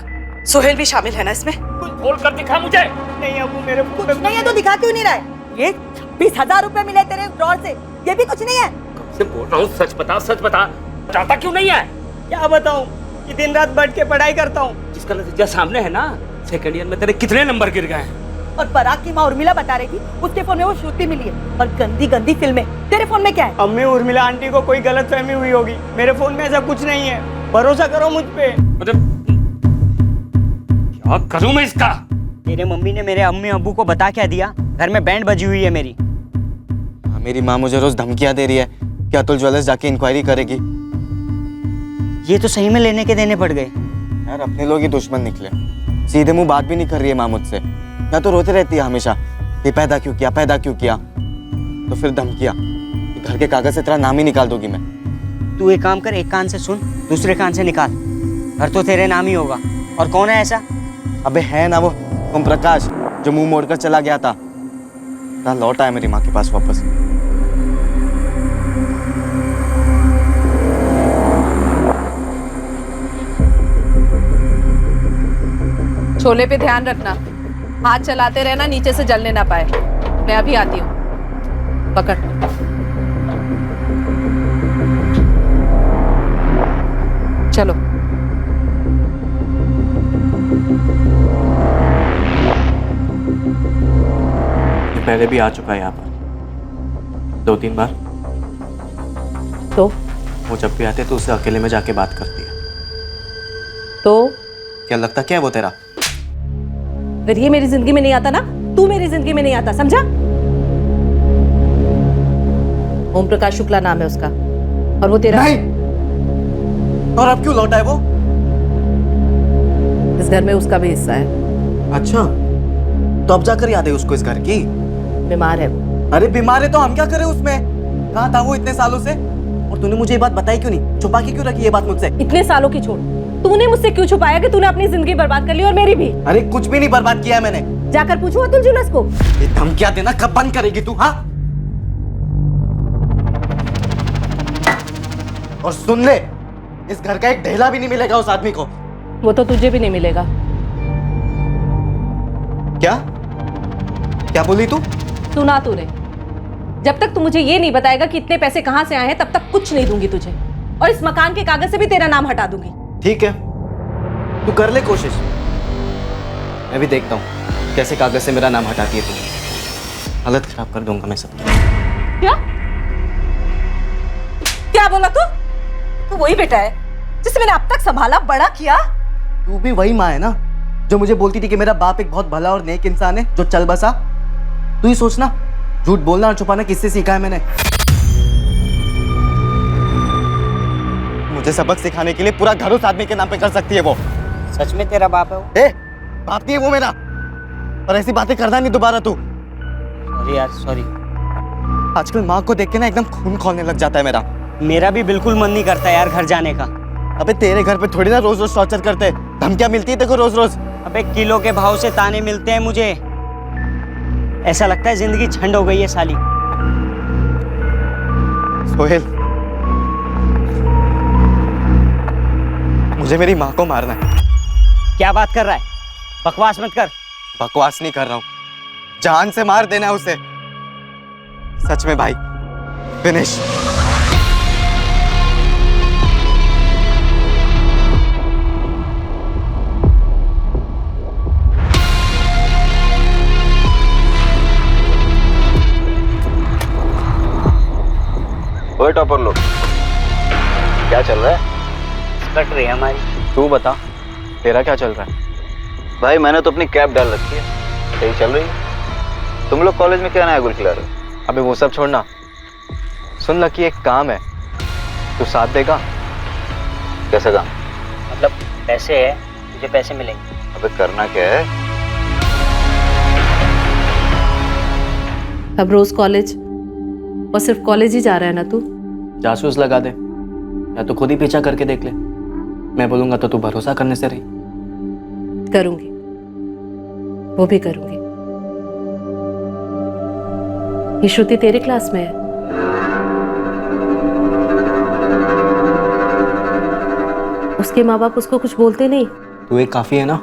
सोहेल भी शामिल है ना इसमें? खोल कर दिखा मुझे। नहीं अबू, मेरे कुछ नहीं है तो दिखा क्यों नहीं रहा है? ये 20,000 रुपए मिले तेरे ड्रॉर से, ये भी कुछ नहीं है। से बोल रहा हूँ, सच बता, सच बता। बताता क्यों नहीं है? क्या बताऊं कि दिन रात बैठ के पढ़ाई करता हूँ। जिसका नतीजा सामने है ना। सेकंड ईयर में तेरे कितने नंबर गिर गए हैं? और पराग की माँ उर्मिला बता रही थी उसके फोन में वो श्रुति मिली है। और गंदी गंदी फिल्में तेरे फोन में क्या है? अम्मी उर्मिला आंटी को कोई गलतफहमी हुई होगी। मेरे फोन में ऐसा कुछ नहीं है, भरोसा करो मुझ पे। मतलब क्या करूं मैं इसका? तेरे मम्मी ने मेरे अम्मी अब्बू को बता क्या दिया? घर में बैंड बजी हुई है मेरी। मेरी माँ मुझे रोज धमकियां दे रही है कि अतुल ज्वेलर्स जाके इंक्वायरी करेगी। ये तो सही में लेने के देने पड़ गए। यार अपने लोग ही दुश्मन निकले। सीधे मुंह बात भी नहीं कर रही है माँ मुझसे। या तो रोती रहती है हमेशा, ये पैदा क्यों किया, पैदा क्यों किया। तो फिर धमकियां, घर के कागज से तेरा नाम ही निकाल दूंगी मैं। तू एक काम कर, एक कान से सुन, दूसरे कान से निकाल। घर तो तेरे नाम ही होगा। और कौन है ऐसा? अबे है ना वो ओम प्रकाश, जो मुंह मोड़कर चला गया था। ना लौट आया मेरी माँ के पास वापस। छोले पे ध्यान रखना, हाथ चलाते रहना, नीचे से जलने ना पाए। मैं अभी आती हूँ। पकड़। चलो। ये पहले भी आ चुका है यहाँ पर 2-3 बार। तो वो जब भी आते तो उससे अकेले में जाके बात करती है। तो क्या लगता क्या है वो तेरा? अगर ये मेरी जिंदगी में नहीं आता ना, तू मेरी जिंदगी में नहीं आता, समझा? ओम प्रकाश शुक्ला नाम है उसका। और वो तेरा नहीं। और अब क्यों लौटा है वो? इस घर में उसका भी हिस्सा है। अच्छा, तो अब जाकर याद है उसको इस घर की? बीमार है वो। अरे बीमार है तो हम क्या करें उसमें? कहाँ था वो इतने सालों से? और तूने मुझे ये बात बताई क्यों नहीं? छुपा के क्यों रखी ये बात मुझसे? इतने सालों की छोड़, तूने मुझसे क्यों छुपाया कि तूने अपनी जिंदगी बर्बाद कर ली और मेरी भी? अरे कुछ भी नहीं बर्बाद किया है मैंने। जाकर पूछो अतुल जुलस को। ये धमकियां देना कब बंद करेगी तू? हाँ, और सुन ले, इस घर का एक ढेला भी नहीं मिलेगा उस आदमी को। वो तो तुझे भी नहीं मिलेगा। क्या क्या बोली तू? सुना तूने? जब तक तू मुझे ये नहीं बताएगा कि इतने पैसे कहां से आए हैं, तब तक कुछ नहीं दूंगी तुझे। और इस मकान के कागज से भी तेरा नाम हटा दूंगी। ठीक है, तू कर ले कोशिश। मैं भी देखता हूँ कैसे कागज से मेरा नाम हटाती है तू। हालत खराब कर दूंगा मैं सबकी। क्या क्या बोला तू? तू वही बेटा है जिसे मैंने अब तक संभाला, बड़ा किया। तू भी वही माँ है ना जो मुझे बोलती थी कि मेरा बाप एक बहुत भला और नेक इंसान है जो चल बसा। तू ही सोचना, झूठ बोलना और छुपाना किससे सीखा है मैंने। मुझे सबक सिखाने के लिए पूरा घर उस आदमी के नाम पे कर सकती है वो। सच में तेरा बाप है वो? बाप नहीं है वो मेरा। और ऐसी बातें करना नहीं दोबारा तू। सॉरी यार, सॉरी। आजकल माँ को देख के ना एकदम खून खौलने लग जाता है मेरा। मेरा भी बिल्कुल मन नहीं करता यार घर जाने का। अबे तेरे घर पे थोड़ी ना रोज रोज टॉर्चर करते, धमकियां मिलती है देखो रोज रोज। अबे किलो के भाव से ताने मिलते हैं मुझे। ऐसा लगता है जिंदगी झंड हो गई है साली। सोहेल, मुझे मेरी माँ को मारना है। क्या बात कर रहा है? बकवास मत कर। बकवास नहीं कर रहा हूँ, जान से मार देना है उसे। सच में भाई, फिनिश। ओए टॉपर लोग, क्या चल रहा है? कट रही है हमारी। तू बता, तेरा क्या चल रहा है? भाई मैंने तो अपनी कैप डाल रखी है, सही चल रही है। तुम लोग कॉलेज में क्या नया गुल खिला रहे हो? अबे वो सब छोड़ना, सुन लकी, एक काम है, तू साथ देगा? कैसा काम? मतलब पैसे है, तुझे पैसे मिलेंगे। अबे करना क्या है? अब रोज कॉलेज, और सिर्फ कॉलेज ही जा रहा है ना तू? जासूस लगा दे, या तो खुद ही पीछा करके देख ले। मैं बोलूंगा तो तू भरोसा करने से रही। करूंगी, वो भी करूंगी। ये श्रुति तेरे क्लास में है? उसके माँ बाप उसको कुछ बोलते नहीं? तू एक काफी है ना।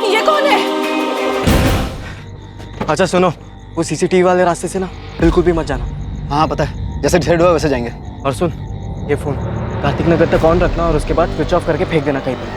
ये कौन है? अच्छा सुनो, वो सीसीटीवी वाले रास्ते से ना बिल्कुल भी मत जाना। हाँ पता है, जैसे डिसाइड हुआ वैसे जाएंगे। और सुन, ये फोन कार्तिक नगर तक ऑन रखना और उसके बाद स्विच ऑफ करके फेंक देना कहीं पर।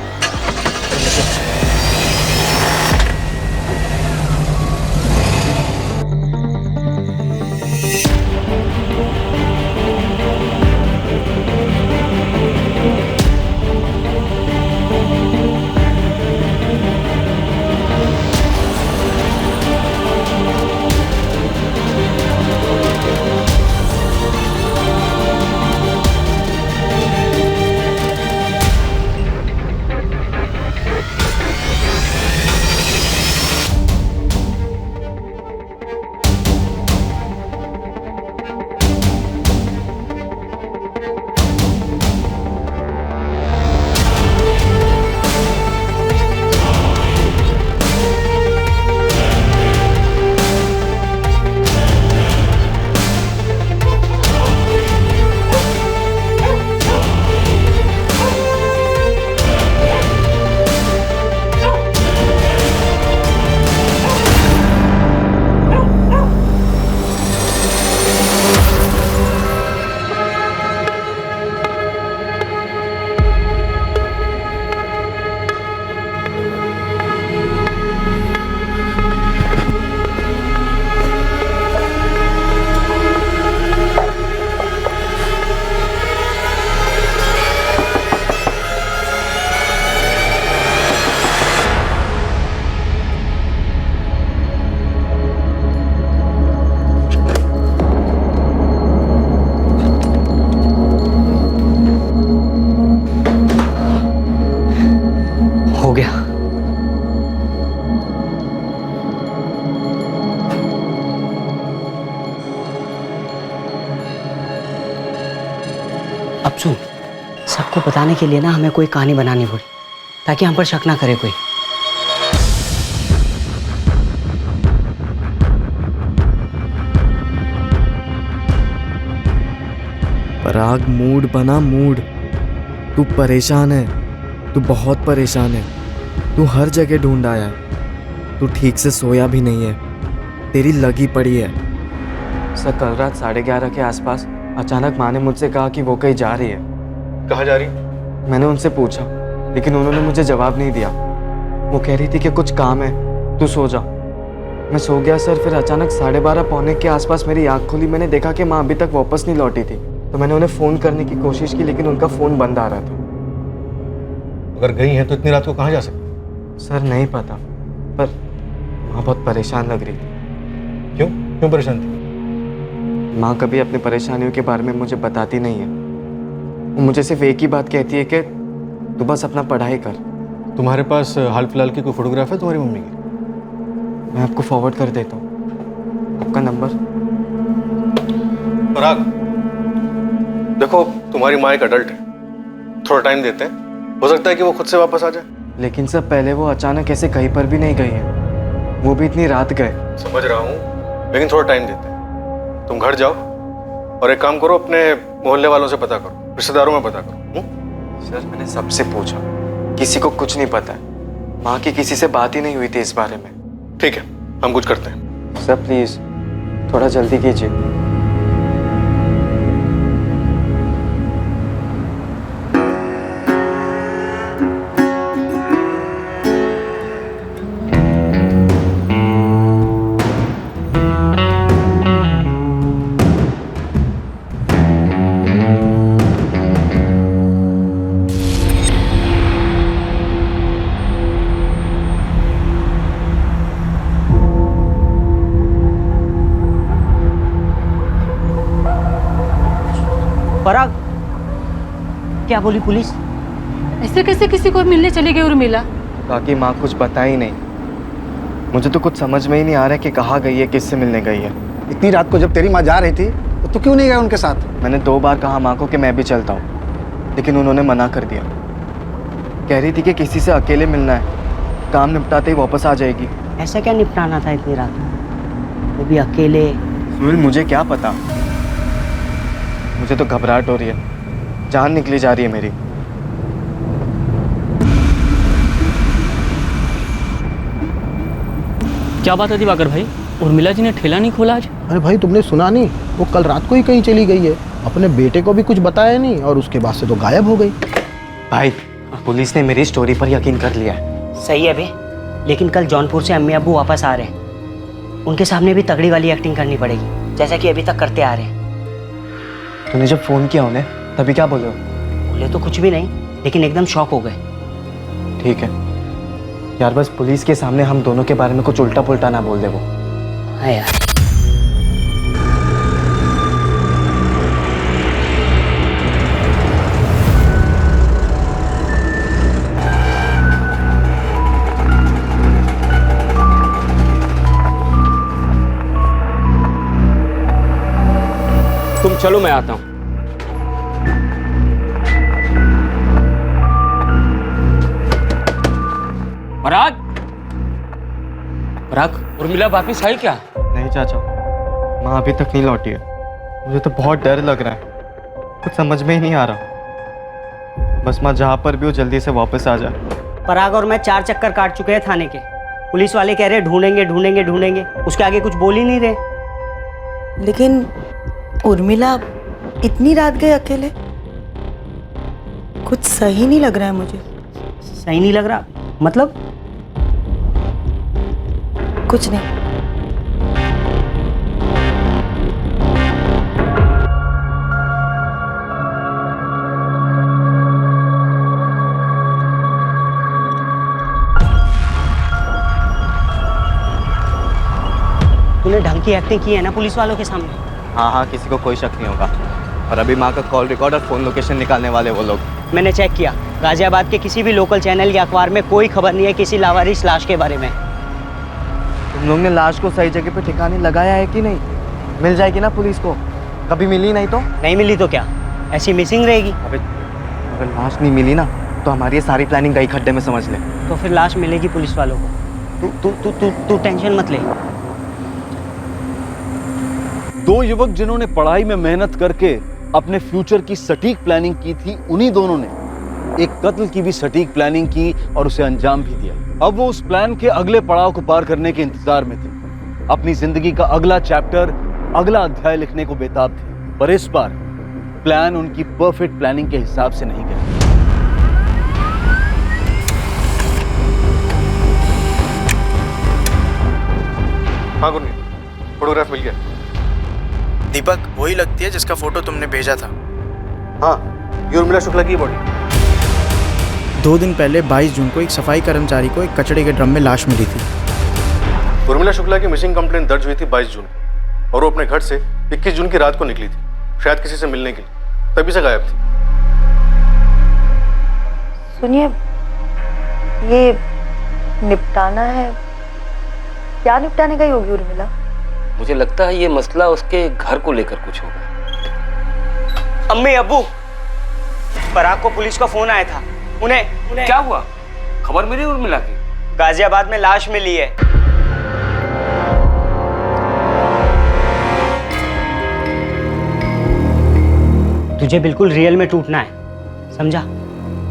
हो गया। अब सुन, सबको बताने के लिए ना हमें कोई कहानी बनानी पड़ी ताकि हम पर शक ना करे कोई। पराग, मूड बना मूड। तू परेशान है, तू बहुत परेशान है, तू हर जगह ढूंढ आया है, तू ठीक से सोया भी नहीं है, तेरी लगी पड़ी है। सर कल रात 11:30 के आसपास अचानक माँ ने मुझसे कहा कि वो कहीं जा रही है। कहाँ जा रही? मैंने उनसे पूछा लेकिन उन्होंने मुझे जवाब नहीं दिया। वो कह रही थी कि कुछ काम है, तू सो जा। मैं सो गया सर। फिर अचानक 12:30 पौने के आसपास मेरी आँख खुली। मैंने देखा कि माँ अभी तक वापस नहीं लौटी थी, तो मैंने उन्हें फ़ोन करने की कोशिश की लेकिन उनका फ़ोन बंद आ रहा था। अगर गई हैं तो इतनी रात को कहाँ जा सकती? सर नहीं पता, पर माँ बहुत परेशान लग रही थी। क्यों परेशान थी? माँ कभी अपनी परेशानियों के बारे में मुझे बताती नहीं है। वो मुझे सिर्फ एक ही बात कहती है कि तू बस अपना पढ़ाई कर। तुम्हारे पास हाल फिलहाल की कोई फोटोग्राफ है तुम्हारी मम्मी की? मैं आपको फॉरवर्ड कर देता हूँ आपका नंबर। पराग, देखो तुम्हारी माँ एक अडल्ट है, थोड़ा टाइम देते हैं, हो सकता है कि वो खुद से वापस आ जाए। लेकिन सर पहले वो अचानक ऐसे कहीं पर भी नहीं गई है, वो भी इतनी रात गए। समझ रहा हूँ, लेकिन थोड़ा टाइम देते हैं। तुम घर जाओ और एक काम करो, अपने मोहल्ले वालों से पता करो, रिश्तेदारों में पता करो। सर मैंने सबसे पूछा, किसी को कुछ नहीं पता है। माँ की किसी से बात ही नहीं हुई थी इस बारे में। ठीक है, हम कुछ करते हैं। सर प्लीज थोड़ा जल्दी कीजिए। पराग, क्या बोली पुलिस? ऐसे कैसे किसी को मिलने चली गई उर्मिला? बाकी माँ कुछ बता ही नहीं। मुझे तो कुछ समझ में ही नहीं आ रहा है कि कहाँ गई है, किससे मिलने गई है। इतनी रात को जब तेरी माँ जा रही थी तो तू क्यों नहीं गया उनके साथ? मैंने 2 बार कहा माँ को कि मैं भी चलता हूँ, लेकिन उन्होंने मना कर दिया। कह रही थी कि किसी से अकेले मिलना है, काम निपटाते ही वापस आ जाएगी। ऐसा क्या निपटाना था इतनी रात, वो भी अकेले? सुनील मुझे क्या पता, मुझे तो घबराहट हो रही है, जान निकली जा रही है मेरी। क्या बात है दिवाकर भाई, उर्मिला जी ने ठेला नहीं खोला आज? अरे भाई तुमने सुना नहीं, वो कल रात को ही कहीं चली गई है, अपने बेटे को भी कुछ बताया नहीं और उसके बाद से तो गायब हो गई। भाई पुलिस ने मेरी स्टोरी पर यकीन कर लिया है। सही है बे, लेकिन कल जौनपुर से अम्मी अब्बू वापस आ रहे हैं, उनके सामने भी तगड़ी वाली एक्टिंग करनी पड़ेगी, जैसा कि अभी तक करते आ रहे हैं। तूने जब फोन किया उन्हें तभी क्या बोले? बोले तो कुछ भी नहीं, लेकिन एकदम शॉक हो गए। ठीक है यार, बस पुलिस के सामने हम दोनों के बारे में कुछ उल्टा पुल्टा ना बोल दे वो। हाँ यार। तुम चलो, मैं आता हूं। पराग, पराग, उर्मिला वापिस आई क्या? नहीं चाचा, माँ अभी तक नहीं लौटी है। मुझे तो बहुत डर लग रहा है, कुछ समझ में ही नहीं आ रहा। बस माँ जहाँ पर भी हो जल्दी से वापस आ जाए। पराग और मैं 4 चक्कर काट चुके हैं थाने के, पुलिस वाले कह रहे ढूंढेंगे ढूंढेंगे ढूंढेंगे, उसके आगे कुछ बोल ही नहीं रहे। लेकिन उर्मिला इतनी रात गए अकेले, कुछ सही नहीं लग रहा है मुझे। सही नहीं लग रहा मतलब? कुछ नहीं। तूने ढंग की एक्टिंग की है ना पुलिस वालों के सामने? हाँ, किसी को कोई शक नहीं होगा। और अभी माँ का कॉल रिकॉर्ड और फोन लोकेशन निकालने वाले वो लोग। मैंने चेक किया, गाजियाबाद के किसी भी लोकल चैनल या अखबार में कोई खबर नहीं है किसी लावारिस लाश के बारे में। तुम लोग ने लाश को सही जगह पे ठिकाने लगाया है कि नहीं? मिल जाएगी ना पुलिस को, कभी मिली नहीं तो? नहीं मिली तो क्या, ऐसी मिसिंग रहेगी? अबे अगर लाश नहीं मिली ना तो हमारी ये सारी प्लानिंग गई खड्डे में, समझ ले। तो फिर लाश मिलेगी पुलिस वालों को, तू टेंशन मत ले। 2 युवक जिन्होंने पढ़ाई में मेहनत करके अपने फ्यूचर की सटीक प्लानिंग की थी, उन्हीं दोनों ने एक कत्ल की भी सटीक प्लानिंग की और उसे अंजाम भी दिया। अब वो उस प्लान के अगले पड़ाव को पार करने के इंतजार में थे। अपनी जिंदगी का अगला चैप्टर, अगला अध्याय लिखने को बेताब थे। पर इस बार प्लान उनकी परफेक्ट प्लानिंग के हिसाब से नहीं गया। हाँ गुरमीत, फोटोग्राफ मिल गया। दीपक वही लगती है जिसका फोटो तुमने भेजा था। हाँ, ये उर्मिला शुक्ला की बॉडी। 2 दिन पहले 22 जून को एक सफाई कर्मचारी को एक कचड़े के ड्रम में लाश मिली थी। उर्मिला शुक्ला की मिसिंग कंप्लेंट दर्ज हुई थी 22 जून को और वो अपने घर से 21 जून की रात को निकली थी, शायद किसी से मिलने के लिए, तभी से गायब थी। सुनिए, ये निपटाना है, क्या निपटाने का ही होगी उर्मिला? मुझे लगता है ये मसला उसके घर को लेकर कुछ होगा। अम्मी अब्बू, पराग को पुलिस का फोन आया था। उन्हें क्या हुआ? खबर मिली उर्मिला की? गाजियाबाद में लाश मिली है। तुझे बिल्कुल रियल में टूटना है, समझा?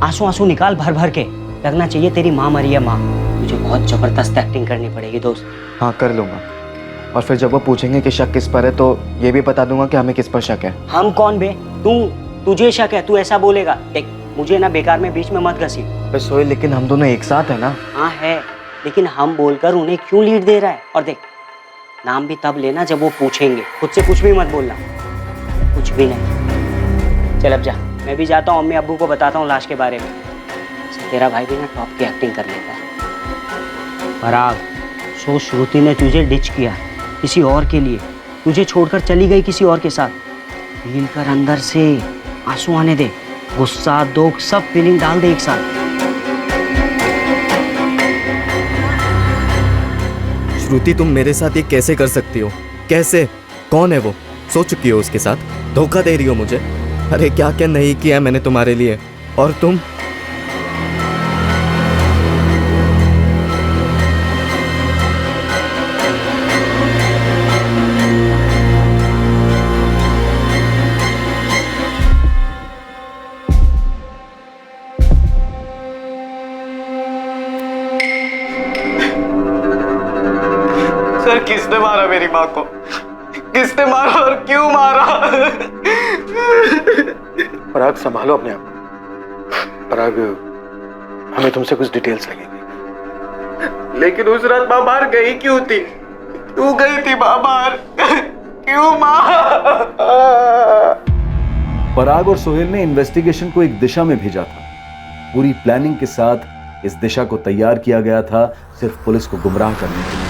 आंसू आंसू निकाल भर भर के, लगना चाहिए तेरी माँ मरी है माँ। तुझे बहुत जबरदस्त एक्टिंग करनी पड़ेगी दोस्त। हाँ कर लूंगा, और फिर जब वो पूछेंगे कि शक किस पर है तो ये भी बता दूंगा कि हमें किस पर शक है। हम कौन बे? तुझे शक है, तू ऐसा बोलेगा। देख, मुझे ना बेकार में बीच में मत घसी। सोहेल, लेकिन हम दोनों एक साथ है ना। हाँ है, लेकिन हम बोलकर उन्हें क्यों लीड दे रहा है? और देख, नाम भी तब लेना जब वो पूछेंगे, खुद से कुछ भी मत बोलना, कुछ भी नहीं। चल अब जा, मैं भी जाता हूँ, अम्मी अब्बू को बताता हूँ लाश के बारे में। तेरा भाई भी ना टॉप की एक्टिंग कर लेता है। पराग, सो श्रुति ने तुझे डिच किया किसी और के लिए, तुझे छोड़कर चली गई किसी और के साथ। फील कर अंदर से, आंसू आने दे, गुस्सा दुख सब फीलिंग डाल दे एक साथ। श्रुति, तुम मेरे साथ ये कैसे कर सकती हो? कैसे? कौन है वो? सो चुकी हो उसके साथ? धोखा दे रही हो मुझे? अरे क्या क्या नहीं किया मैंने तुम्हारे लिए, और तुम? सर, किसने मारा मेरी माँ को? किसने मारा और क्यों मारा? पराग, संभालो अपने आप को। पराग, हमें तुमसे कुछ डिटेल्स लगेंगी। लेकिन उस रात माँ बाहर गई क्यों थी? क्यों गई थी माँ बाहर? क्यों माँ? पराग और सोहेल ने इन्वेस्टिगेशन को एक दिशा में भेजा था। पूरी प्लानिंग के साथ इस दिशा को तैयार किया गया था, सिर्फ पुलिस को गुमराह करने के लिए।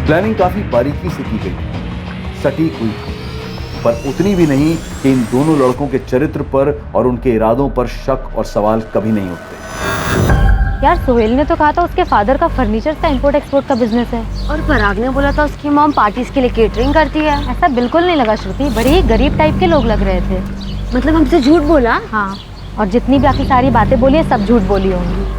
प्लानिंग काफी बारीकी से की गई, सटीक हुई, पर उतनी भी नहीं कि इन दोनों लड़कों के चरित्र पर और उनके इरादों पर शक और सवाल कभी नहीं उठते। यार, सोहेल ने तो कहा था उसके फादर का फर्नीचर का इंपोर्ट एक्सपोर्ट का बिजनेस है, और पराग ने बोला था उसकी मॉम पार्टीज के लिए केटरिंग करती है। ऐसा बिल्कुल नहीं लगा श्रुति, बड़े ही गरीब टाइप के लोग लग रहे थे। मतलब हमसे झूठ बोला? हाँ, और जितनी बाकी सारी बातें बोली है सब झूठ बोली होंगी।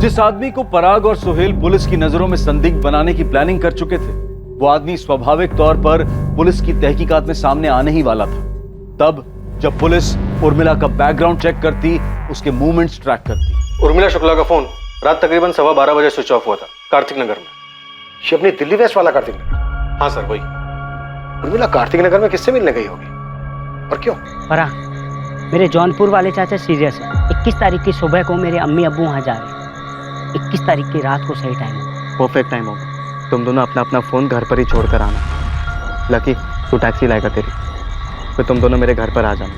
जिस आदमी को पराग और सोहेल पुलिस की नजरों में संदिग्ध बनाने की प्लानिंग कर चुके थे, वो आदमी स्वाभाविक तौर पर पुलिस की तहकीकात में सामने आने ही वाला था। तब जब पुलिस उर्मिला का बैकग्राउंड चेक करती, उसके मूवमेंट्स ट्रैक करती। उर्मिला शुक्ला का फोन रात तकरीबन 12:15 बजे स्विच ऑफ हुआ था, कार्तिक नगर में। ये अपनी दिल्ली वेस्ट वाला कार्तिक नगर? हाँ सर, वही। उर्मिला कार्तिक नगर में किससे मिलने गई होगी और क्यों? पराग, मेरे जौनपुर वाले चाचा सीरियस है। 21 तारीख की सुबह को मेरे अम्मी अब्बू वहाँ जा रहे हैं। 21 तारीख की रात को सही टाइम होगा। परफेक्ट टाइम होगा। तुम दोनों अपना अपना फ़ोन घर पर ही छोड़ कर आना। लकी, तू टैक्सी लाएगा तेरी, फिर तुम दोनों मेरे घर पर आ जाना,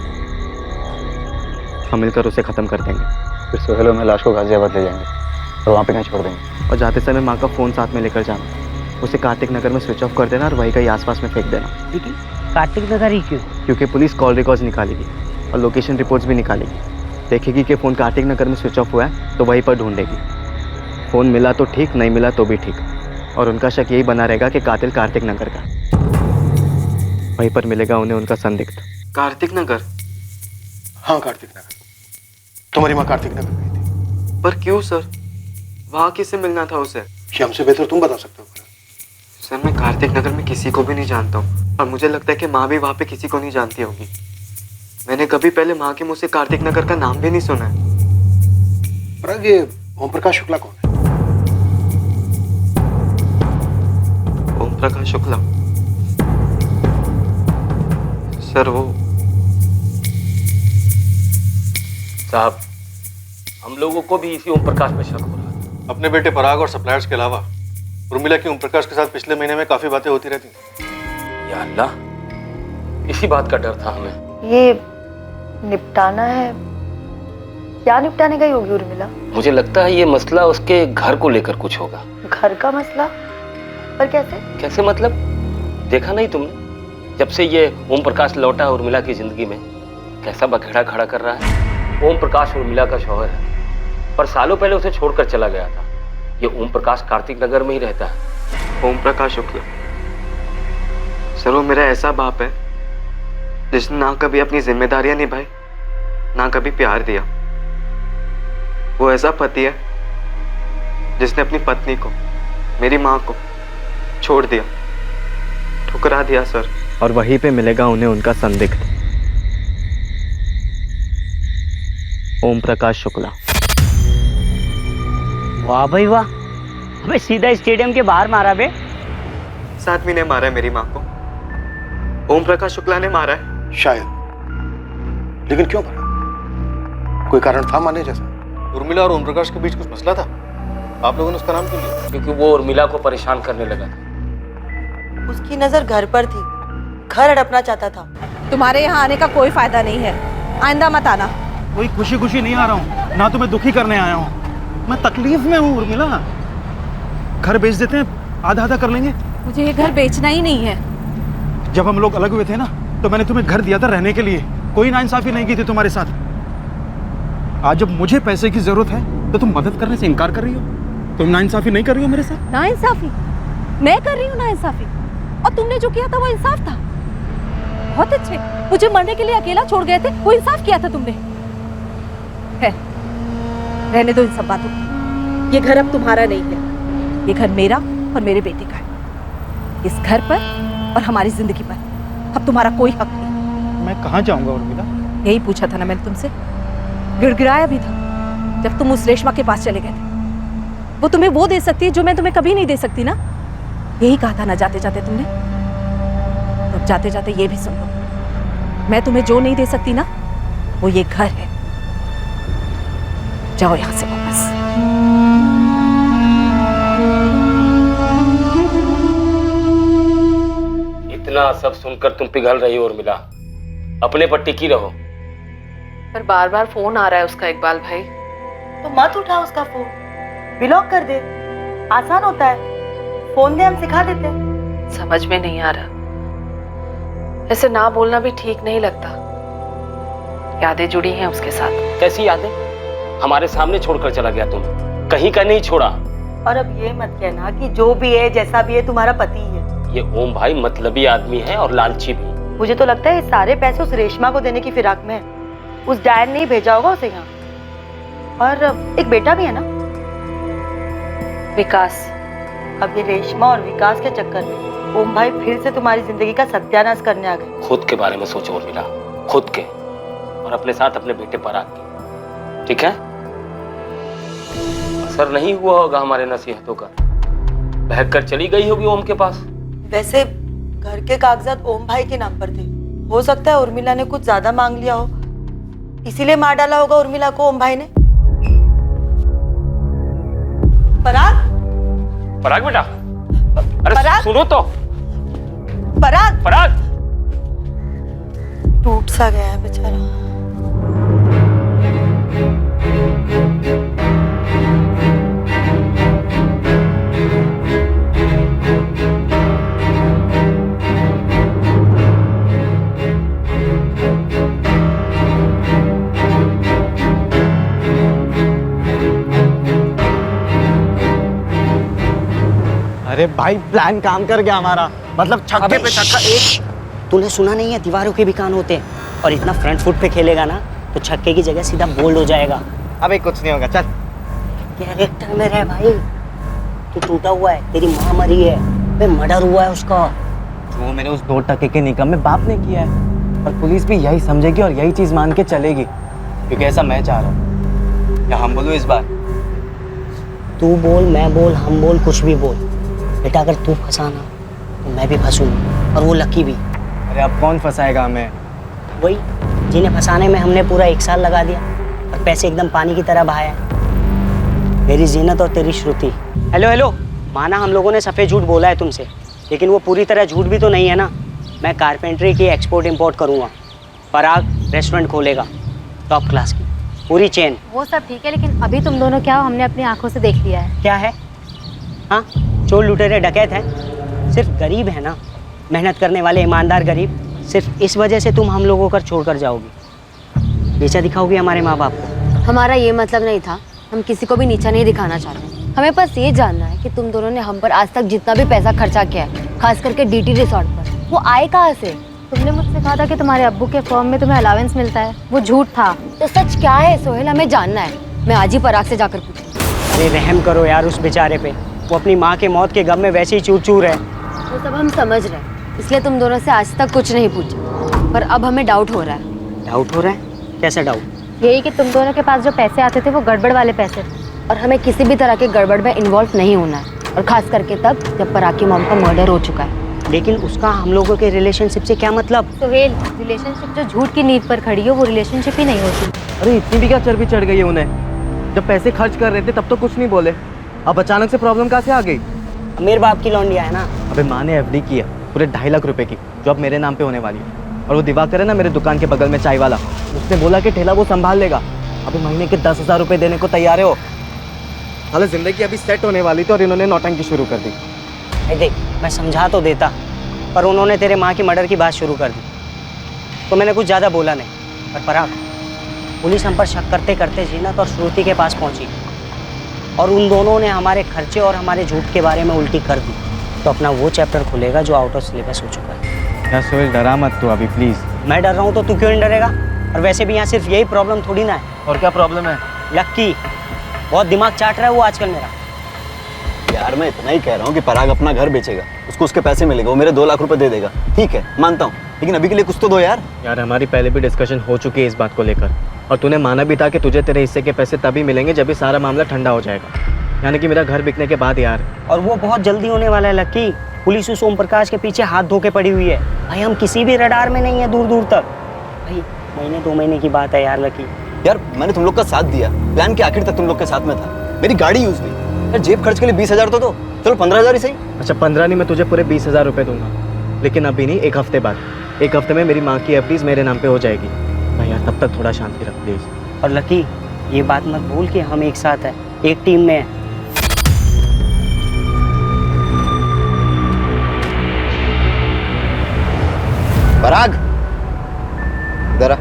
हम मिलकर उसे ख़त्म कर देंगे। फिर सोहेल में लाश को गाजियाबाद ले जाएंगे और वहाँ पे कहीं छोड़ देंगे। और जाते समय माँ का फ़ोन साथ में लेकर जाना, उसे कार्तिक नगर में स्विच ऑफ कर देना और वहीं कहीं आसपास में फेंक देना। ठीक है? कार्तिक नगर ही क्यों? क्योंकि पुलिस कॉल रिकॉर्ड्स निकालेगी और लोकेशन रिपोर्ट्स भी निकालेगी। देखेगी कि फ़ोन कार्तिक नगर में स्विच ऑफ हुआ है तो वहीं पर ढूंढेगी। फ़ोन मिला तो ठीक, नहीं मिला तो भी ठीक, और उनका शक यही बना रहेगा कि कातिल कार्तिक नगर का। वहीं पर मिलेगा उन्हें उनका संदिग्ध। कार्तिक नगर? हाँ कार्तिक नगर। तुम्हारी माँ कार्तिक नगर गई थी। पर क्यों सर? वहाँ किससे मिलना था उसे? ये हमसे बेहतर तुम बता सकते हो। सर मैं कार्तिक नगर में किसी को भी नहीं जानता हूँ और मुझे लगता है कि माँ भी वहाँ पे किसी को नहीं जानती होगी। मैंने कभी पहले माँ के मुँह से कार्तिक नगर का नाम भी नहीं सुना है। पराग, ये ओम प्रकाश शुक्ला कौन है? ओम प्रकाश शुक्ला? सर वो साहब, हम लोगों को भी इसी ओम प्रकाश पे शक हो रहा है। अपने बेटे पराग और सप्लायर्स के अलावा उर्मिला की ओम प्रकाश के साथ पिछले महीने में काफी बातें होती रहती थी। या अल्लाह, इसी बात का डर था हमें। ये निपटाना है, क्या निपटाने गई होगी उर्मिला? मुझे लगता है ये मसला उसके घर को लेकर कुछ होगा। घर का मसला? पर कैसे? कैसे मतलब? देखा नहीं तुमने? जब से ये ओम प्रकाश लौटा उर्मिला की जिंदगी में, कैसा बखेड़ा खड़ा कर रहा है। ओम प्रकाश उर्मिला का शौहर है, पर सालों पहले उसे छोड़कर चला गया था। ये ओम प्रकाश कार्तिक नगर में ही रहता है। ओम प्रकाश शुक्ला? सर वो मेरा ऐसा बाप है जिसने ना कभी अपनी जिम्मेदारियां निभाई, ना कभी प्यार दिया। वो ऐसा पति है जिसने अपनी पत्नी को, मेरी माँ को छोड़ दिया, ठुकरा दिया सर। और वहीं पे मिलेगा उन्हें उनका संदिग्ध, ओम प्रकाश शुक्ला। वाह भाई वाह, हमें सीधा स्टेडियम के बाहर मारा बे। इस आदमी ने मारा है मेरी माँ को, ओम प्रकाश शुक्ला ने मारा है। शायद, लेकिन क्यों मारा? कोई कारण था माने जैसा? उर्मिला और ओम प्रकाश के बीच कुछ मसला था? आप लोगों ने उसका नाम क्यों लिया? क्योंकि वो उर्मिला को परेशान करने लगा था। उसकी नजर घर पर थी, घर हड़पना चाहता था। तुम्हारे यहाँ आने का कोई फायदा नहीं है, आइंदा मत आना। कोई खुशी खुशी नहीं आ रहा हूँ, ना तुम्हें दुखी करने आया हूँ। मैं तकलीफ में हूँ उर्मिला। घर बेच देते हैं, आधा आधा कर लेंगे। मुझे ये घर बेचना ही नहीं है। जब हम लोग अलग हुए थे ना, तो मैंने तुम्हें घर दिया था रहने के लिए। कोई नाइंसाफी नहीं की थी तुम्हारे साथ। आज जब मुझे पैसे की जरूरत है तो तुम मदद करने से इनकार कर रही हो। तुम नाइंसाफी नहीं कर रही हो मेरे साथ? नाइंसाफी? मैं कर रही हूँ नाइंसाफी? और तुमने जो किया था वो इंसाफ था। बहुत अच्छे, मुझे मरने के लिए अकेला छोड़ गए थे, वो इंसाफ किया था तुमने। है, रहने दो इन सब बातों को। ये घर अब तुम्हारा नहीं है, ये घर मेरा और मेरे बेटे का है। इस घर पर और हमारी जिंदगी पर अब तुम्हारा कोई हक नहीं। मैं कहाँ जाऊंगा उर्मिला? यही पूछा था ना मैंने तुमसे, गिड़गिड़ाया भी था जब तुम उस रेशमा के पास चले गए थे। वो तुम्हें वो दे सकती है जो मैं तुम्हें कभी नहीं दे सकती ना। यही कहा था ना जाते जाते तुमने। तो जाते जाते ये भी सुन लो, मैं तुम्हें जो नहीं दे सकती ना, वो ये घर है। जाओ यहां से वापस। इतना सब सुनकर तुम पिघल रही हो उर्मिला, अपने पर टिकी रहो। पर बार बार फोन आ रहा है उसका इकबाल भाई। तो मत उठा उसका फोन, ब्लॉक कर दे, आसान होता है। फोन दे, हम सिखा देते हैं। समझ में नहीं आ रहा, ऐसे ना बोलना भी ठीक नहीं लगता। यादें जुड़ी हैं उसके साथ। कैसी यादें? हमारे सामने छोड़कर चला गया तुम, कहीं का नहीं छोड़ा। और अब ये मत कहना कि जो भी है जैसा भी है तुम्हारा पति ही है। ये ओम भाई मतलबी आदमी है और लालची भी। मुझे तो लगता है ये सारे पैसे उस रेशमा को देने की फिराक में है। उस डायन ने ही भेजा होगा उसे यहाँ। और एक बेटा भी है ना, विकास। अब ये रेशमा और विकास के चक्कर में ओम भाई फिर से तुम्हारी जिंदगी का सत्यानाश करने आ गए। खुद के बारे में सोचो उर्मिला, खुद के, और अपने साथ अपने बेटे पराग के। ठीक है? असर नहीं हुआ होगा हमारे नसीहतों का, बहक कर चली गई होगी ओम के पास। वैसे घर के कागजात ओम भाई के नाम पर थे। हो सकता है उर्मिला ने कुछ ज्यादा मांग लिया हो, इसीलिए मार डाला होगा उर्मिला को ओम भाई ने। पराग, पराग बेटा, अरे पराग? सुनो तो। पराग, पराग टूट सा गया है बेचारा। अरे भाई प्लान काम कर गया हमारा, मतलब छक्के पे छक्का। एक तूने सुना नहीं है, दीवारों के भी कान होते हैं। और इतना फ्रंट फुट पे खेलेगा ना तो छक्के की जगह सीधा बोल्ड हो जाएगा। अबे कुछ नहीं होगा, चल। कैरेक्टर में रह भाई, तू टूटा हुआ है, तेरी माँ मरी है, बे मर्डर हुआ है उसका। जो मैंने उस 2 टके के निकम में बाप ने किया है, और पुलिस भी यही समझेगी और यही चीज मान के चलेगी, क्योंकि ऐसा मैं चाह रहा हूँ। या हम बोलूँ इस बार? तू बोल, मैं बोल, हम बोल, कुछ भी बोल बेटा, अगर तू फंसा ना तो मैं भी फंसूंगा, और वो लकी भी। अरे अब कौन फंसाएगा हमें? वही जिन्हें फंसाने में हमने पूरा 1 साल लगा दिया और पैसे एकदम पानी की तरह बहाया। मेरी जीनत और तेरी श्रुति। हेलो हेलो, माना हम लोगों ने सफ़ेद झूठ बोला है तुमसे, लेकिन वो पूरी तरह झूठ भी तो नहीं है ना। मैं कारपेंट्री की एक्सपोर्ट इंपोर्ट करूँगा, पराग रेस्टोरेंट खोलेगा, टॉप क्लास की पूरी चेन। वो सब ठीक है, लेकिन अभी तुम दोनों क्या हो हमने अपनी आंखों से देख लिया है। क्या है? हाँ, चोर लुटेरे डकैत हैं, सिर्फ गरीब है ना, मेहनत करने वाले ईमानदार गरीब। सिर्फ इस वजह से तुम हम लोगों को छोड़कर जाओगी, नीचा दिखाओगी हमारे माँ बाप को। हमारा ये मतलब नहीं था, हम किसी को भी नीचा नहीं दिखाना चाहते। हमें बस ये जानना है कि तुम दोनों ने हम पर आज तक जितना भी पैसा खर्चा किया है, खास करके डीटी रिसोर्ट पर, वो आए कहाँ से? तुमने मुझसे कहा था कि तुम्हारे अब्बू के फर्म में तुम्हें अलाउंस मिलता है, वो झूठ था। तो सच क्या है सोहेल, हमें जानना है। मैं आज ही पराग से जाकर पूछूंगी। अरे रहम करो यार उस बेचारे पे, वो अपनी माँ के मौत के गम में वैसे ही चूर चूर है। वो सब हम समझ रहे हैं, इसलिए तुम दोनों से आज तक कुछ नहीं पूछा, पर अब हमें डाउट हो रहा है। डाउट हो रहा है? कैसे डाउट? यही कि तुम दोनों के पास जो पैसे आते थे वो गड़बड़ वाले पैसे थे, और हमें किसी भी तरह के गड़बड़ में इन्वॉल्व नहीं होना है, और खास करके तब जब पराग की मॉम का मर्डर हो चुका है। लेकिन उसका हम लोगों के रिलेशनशिप से क्या मतलब? सोहेल, रिलेशनशिप जो झूठ की नींव पर खड़ी हो वो रिलेशनशिप ही नहीं होती। अरे इतनी भी क्या चर्बी चढ़ गई है उन्हें? जब पैसे खर्च कर रहे थे तब तो कुछ नहीं बोले, अब अचानक से प्रॉब्लम कहाँ से आ गई? मेरे बाप की लौंडिया है ना। अबे माँ ने एफडी की है पूरे 2.5 लाख रुपए की, जो अब मेरे नाम पे होने वाली है। और वो दिवाकर है ना मेरे दुकान के बगल में चाय वाला, उसने बोला कि ठेला वो संभाल लेगा। अभी महीने के 10,000 रुपए देने को तैयार है वो। हालांकि जिंदगी अभी सेट होने वाली थी और इन्होंने नौटंकी शुरू कर दी। देख, मैं समझा तो देता, पर उन्होंने तेरे माँ की मर्डर की बात शुरू कर दी, तो मैंने कुछ ज़्यादा बोला नहीं। पर पराग, पुलिस हम पर शक करते करते जीनत और श्रुति के पास पहुंची, और उन दोनों ने हमारे खर्चे और हमारे झूठ के बारे में उल्टी कर दी, तो अपना वो चैप्टर खुलेगा जो आउट ऑफ सिलेबस हो चुका है। यार सोहेल डरा मत तू अभी प्लीज। मैं डर रहा हूँ तो तू क्यों नहीं डरेगा? और वैसे भी यहाँ सिर्फ यही प्रॉब्लम थोड़ी ना है। और क्या प्रॉब्लम है? लक्की बहुत दिमाग चाट रहा है वो आजकल मेरा। यार मैं इतना ही कह रहा हूँ कि पराग अपना घर बेचेगा, उसको उसके पैसे मिलेगा, वो मेरे 2 लाख रुपए दे देगा। ठीक है मानता हूँ, लेकिन अभी के लिए कुछ तो दो यार। यार हमारी पहले भी डिस्कशन हो चुकी है इस बात को लेकर, और तूने माना भी था कि तुझे तेरे हिस्से के पैसे तभी मिलेंगे जब ये सारा मामला ठंडा हो जाएगा, यानी कि मेरा घर बिकने के बाद यार। और वो बहुत जल्दी होने वाला है लक्की। पुलिस उस ओम प्रकाश के पीछे हाथ धो के पड़ी हुई है भाई, हम किसी भी रडार में नहीं है दूर दूर तक भाई। महीने 2 महीने की बात है यार लकी। यार मैंने तुम लोग का साथ दिया, प्लान के आखिर तक तुम लोग के साथ में था, मेरी गाड़ी यूज हुई यार, जेब खर्च के लिए 20,000 तो दो, चलो 15,000 ही सही। अच्छा 15 नहीं, मैं तुझे पूरे 20,000 रुपए दूंगा, लेकिन अभी नहीं, 1 हफ्ते बाद। 1 हफ्ते में मेरी माँ की एफडीज मेरे नाम पे हो जाएगी भाई यार, तब तक थोड़ा शांति रख प्लीज। और लकी ये बात मत भूल कि हम एक साथ हैं, एक टीम में हैं। पराग इधर आ।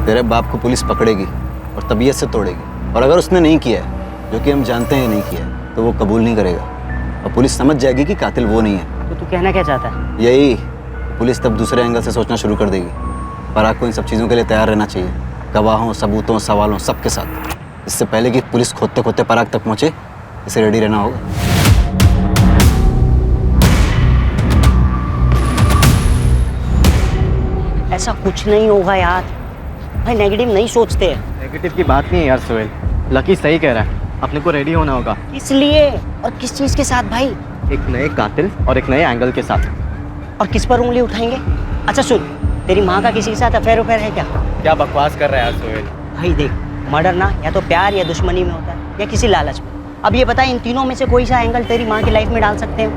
तेरे बाप को पुलिस पकड़ेगी और तबीयत से तोड़ेगी, और अगर उसने नहीं किया है, जो कि हम जानते हैं नहीं किया है, तो वो कबूल नहीं करेगा, और पुलिस समझ जाएगी कि कातिल वो नहीं है। तो तू कहना क्या चाहता है? यही, पुलिस तब दूसरे एंगल से सोचना शुरू कर देगी। पराग को इन सब चीज़ों के लिए तैयार रहना चाहिए, गवाहों, सबूतों, सवालों सबके साथ। इससे पहले कि पुलिस खोदते खोदते पराग तक पहुंचे, इसे रेडी रहना होगा। ऐसा कुछ नहीं होगा यार भाई, नेगेटिव नहीं सोचते हैं। नेगेटिव की बात नहीं है यार सोहेल, लकी सही कह रहा है, अपने को रेडी होना होगा। इसलिए, और किस चीज़ के साथ भाई? एक नए कातिल और एक नए एंगल के साथ। और किस पर उंगली उठाएंगे? अच्छा सुन, तेरी माँ का किसी के साथ अफेयर है क्या? क्या बकवास कर रहा है यार सोहेल? भाई देख, मर्डर ना या तो प्यार या दुश्मनी में होता है, या किसी लालच में। अब ये बता, इन तीनों में से कोई सा एंगल तेरी माँ की लाइफ में डाल सकते हैं?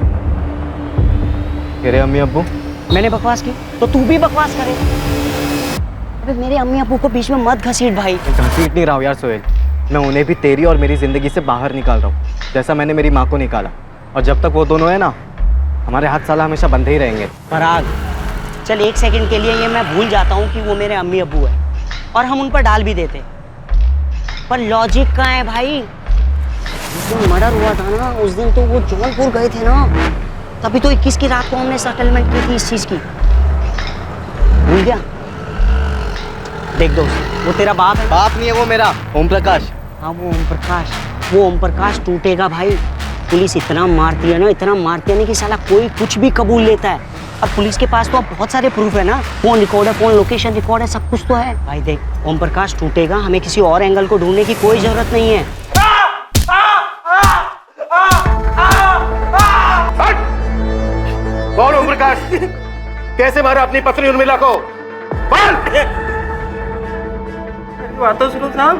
तेरे अम्मी अब्बू। मैंने बकवास की तो तू भी बकवास करे। अबे मेरे अम्मी अब्बू को बीच में मत घसीट भाई। घसीट नहीं रहा हूँ यार सोहेल, मैं उन्हें भी तेरी और मेरी जिंदगी से बाहर निकाल रहा हूँ, जैसा मैंने मेरी माँ को निकाला। और जब तक वो दोनों है ना, हमारे हाथ साला हमेशा बंधे ही रहेंगे। पराग चल, 1 सेकंड के लिए ये मैं भूल जाता हूँ कि वो मेरे अम्मी अब्बू है, और हम उन पर डाल भी देते, पर लॉजिक कहाँ है भाई? जिस दिन मर्डर हुआ था ना, उस दिन तो वो जौनपुर गए थे ना, तभी तो 21 की रात को हमने सेटलमेंट की थी इस चीज की। भूल गया? देख दोस्त, वो तेरा बाप है। बाप नहीं है वो मेरा, ओम प्रकाश। हाँ वो ओम प्रकाश, वो ओम प्रकाश टूटेगा भाई। पुलिस इतना मारती है ना, इतना मारती है ना कि साला कोई कुछ भी कबूल लेता है। और पुलिस के पास तो अब बहुत सारे प्रूफ है ना, फोन रिकॉर्ड है, फोन लोकेशन रिकॉर्ड है, सब कुछ तो है भाई। देख ओम प्रकाश टूटेगा, हमें किसी और एंगल को ढूंढने की कोई जरूरत नहीं है। कौन ओम प्रकाश? कैसे मारा अपनी पत्नी उर्मिला को? बोल! बात तो सुनो साहब।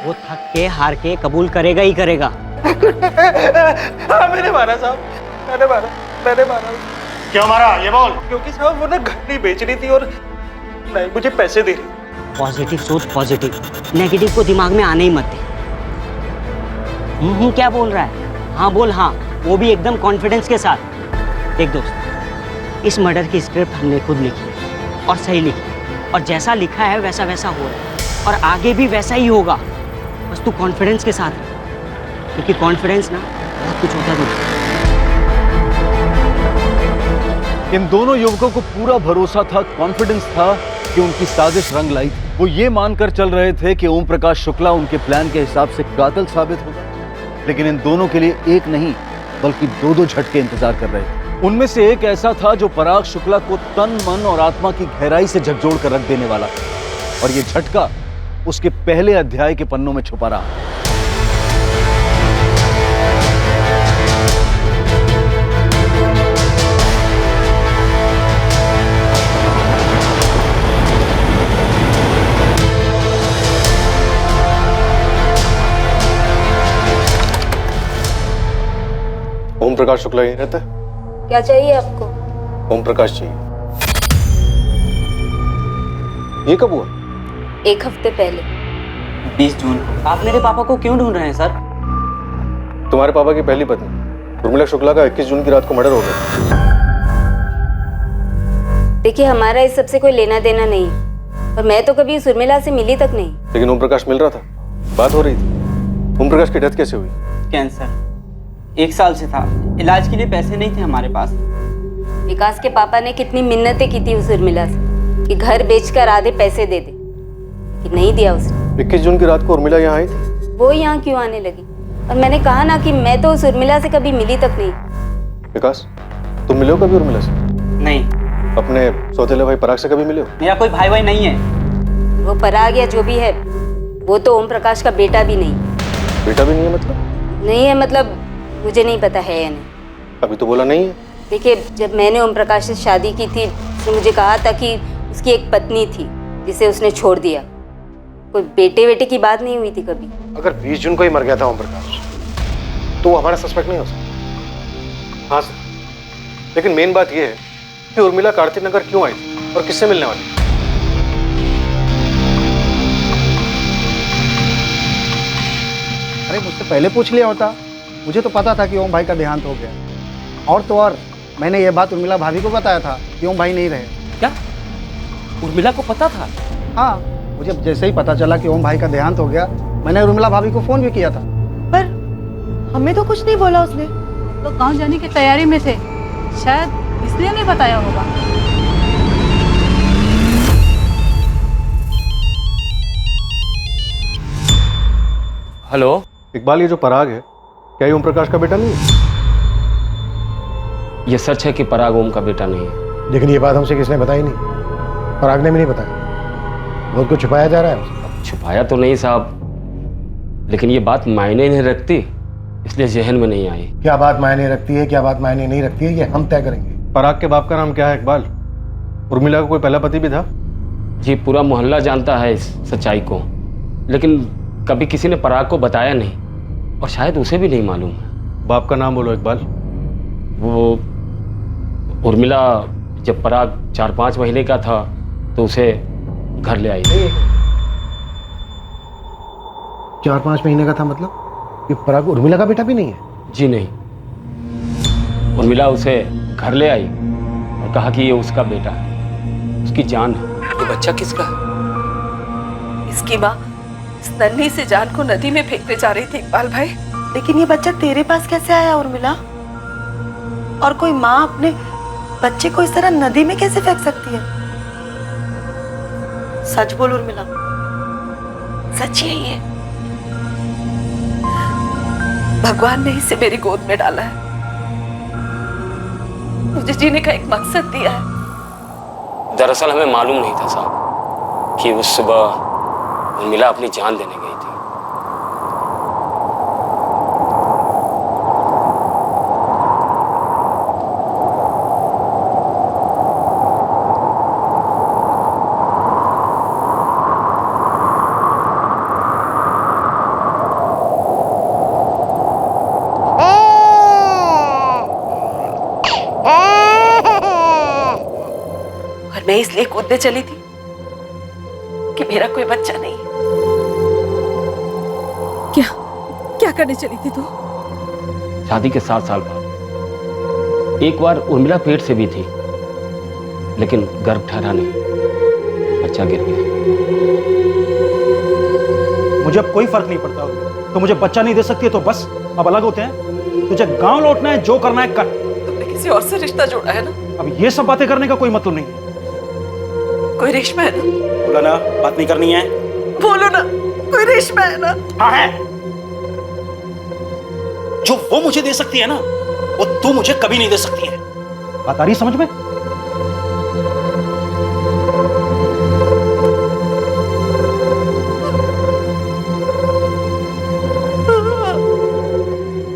वो थक के हार के कबूल करेगा ही करेगा। हाँ मैंने मारा साहब, मैंने मारा। क्यों मारा ये बोल? क्योंकि साहब वो ना घर नहीं बेच रही थी और नहीं मुझे पैसे दे रही। पॉजिटिव सोच, पॉजिटिव, नेगेटिव को दिमाग में आने ही मत दे। क्या बोल रहा है? हाँ बोल हाँ, वो भी एकदम कॉन्फिडेंस के साथ। देख दोस्त, इस मर्डर की स्क्रिप्ट हमने खुद लिखी और सही लिखी, और जैसा लिखा है वैसा वैसा हो रहा है और आगे भी वैसा ही होगा। बस तू कॉन्फिडेंस के साथ रह, क्योंकि कॉन्फिडेंस ना बहुत कुछ होता है दोस्त। इन दोनों युवकों को पूरा भरोसा था, कॉन्फिडेंस था कि उनकी साजिश रंग लाई। वो ये मानकर चल रहे थे कि ओम प्रकाश शुक्ला उनके प्लान के हिसाब से कातिल साबित होगा, लेकिन इन दोनों के लिए एक नहीं बल्कि दो दो झटके इंतजार कर रहे थे। उनमें से एक ऐसा था जो पराग शुक्ला को तन मन और आत्मा की गहराई से झकझोर कर रख देने वाला, और ये झटका उसके पहले अध्याय के पन्नों में छुपा रहा। ओम प्रकाश शुक्ला यहीं रहता है? क्या चाहिए आपको? ओम प्रकाश चाहिए। ये कब हुआ? 1 हफ्ते पहले। 20 जून को। आप मेरे पापा को क्यों ढूंढ रहे हैं सर? तुम्हारे पापा की पहली पत्नी उर्मिला शुक्ला का 21 जून की रात को मर्डर हो गया। देखिए हमारा इस सबसे कोई लेना देना नहीं, और मैं तो कभी उस उर्मिला से मिली तक नहीं। लेकिन ओम प्रकाश मिल रहा था, बात हो रही थी। ओम प्रकाश की डेथ कैसे हुई? कैंसर 1 साल से था, इलाज के लिए पैसे नहीं थे हमारे पास। विकास के पापा ने कितनी मिन्नतें की थी उस उर्मिला से कि घर बेचकर आधे पैसे दे दे, कि नहीं दिया उसने। 21 जून की रात को उर्मिला यहाँ आई थी? वो यहाँ क्यों आने लगी? और मैंने कहा ना कि मैं तो उस उर्मिला से कभी मिली तक नहीं। विकास, तुम मिले हो कभी उर्मिला से? नहीं। अपने सौतेले भाई पराग से कभी मिले हो? मेरा कोई भाई नहीं है। वो पराग या जो भी है, वो तो ओम प्रकाश का बेटा भी नहीं। बेटा भी नहीं है मतलब? नहीं है मतलब मुझे नहीं पता है या नहीं। अभी तो बोला नहीं है। देखिए जब मैंने ओम प्रकाश से शादी की थी, उसने मुझे कहा था कि उसकी एक पत्नी थी जिसे उसने छोड़ दिया। कोई बेटे बेटे की बात नहीं हुई थी कभी। अगर 20 जून को ही मर गया था ओम प्रकाश, तो वो हमारा सस्पेक्ट नहीं हो सकता। हाँ सर, लेकिन मेन बात यह है कि उर्मिला कार्तिक नगर क्यों आई थी और किससे मिलने वाली? अरे मुझसे पहले पूछ लिया होता, मुझे तो पता था कि ओम भाई का देहांत हो गया। और तो और मैंने ये बात उर्मिला भाभी को बताया था कि ओम भाई नहीं रहे। क्या उर्मिला को पता था? हाँ, मुझे जैसे ही पता चला कि ओम भाई का देहांत हो गया, मैंने उर्मिला भाभी को फोन भी किया था। पर हमें तो कुछ नहीं बोला उसने। तो गांव जाने की तैयारी में थे, शायद इसलिए नहीं बताया होगा। हेलो इकबाल, ये जो पराग है क्या ये ओम प्रकाश का बेटा नहीं है? ये सच है कि पराग ओम का बेटा नहीं है। लेकिन ये बात हमसे किसने बताई नहीं? पराग ने भी नहीं बताया। बहुत कुछ छुपाया जा रहा है। छुपाया तो नहीं साहब, लेकिन ये बात मायने नहीं रखती, इसलिए जहन में नहीं आई। क्या बात मायने रखती है, क्या बात मायने नहीं रखती है, ये हम तय करेंगे। पराग के बाप का नाम क्या है इकबाल? उर्मिला का कोई पहला पति भी था? जी पूरा मोहल्ला जानता है इस सच्चाई को, लेकिन कभी किसी ने पराग को बताया नहीं, और शायद उसे भी नहीं मालूम है। बाप का नाम बोलो इकबाल। वो उर्मिला जब पराग 4-5 महीने का था तो उसे घर ले आई। 4-5 महीने का था मतलब? ये पराग उर्मिला का बेटा भी नहीं है? जी नहीं, उर्मिला उसे घर ले आई और कहा कि ये उसका बेटा है, उसकी जान है। ये बच्चा किसका है? इसकी माँ इस नन्ही से जान को नदी में फेंकने जा रही थी इकबाल भाई। लेकिन ये बच्चा तेरे पास कैसे आया उर्मिला? और कोई माँ अपने बच्चे को इस तरह नदी में कैसे फेंक सकती है? सच बोल उर्मिला, सच यही है? भगवान ने इसे मेरी गोद में डाला है, मुझे जीने का एक मकसद दिया है। दरअसल हमें मालूम नहीं था साहब कि उस सुबह उर्मिला अपनी जान देने गई थी। और मैं इसलिए कूदने चली थी कि मेरा कोई बच्चा नहीं है। क्या करने चली थी तू? शादी के 7 साल बाद एक बार उर्मिला पेट से भी थी, लेकिन गर्भ ठहरा नहीं, बच्चा गिर गया। मुझे अब कोई फर्क नहीं पड़ता। तो मुझे बच्चा नहीं दे सकती है तो बस अब अलग होते हैं। तुझे गांव लौटना है, जो करना है कर। तुमने किसी और से रिश्ता जोड़ा है ना? अब ये सब बातें करने का कोई मतलब नहीं है। कोई रेशमा है ना? बोला ना, बात नहीं करनी है। बोलो ना, कोई रेशमा है ना? हाँ है। जो वो मुझे दे सकती है ना, वो तू मुझे कभी नहीं दे सकती है। बात आ रही है समझ में?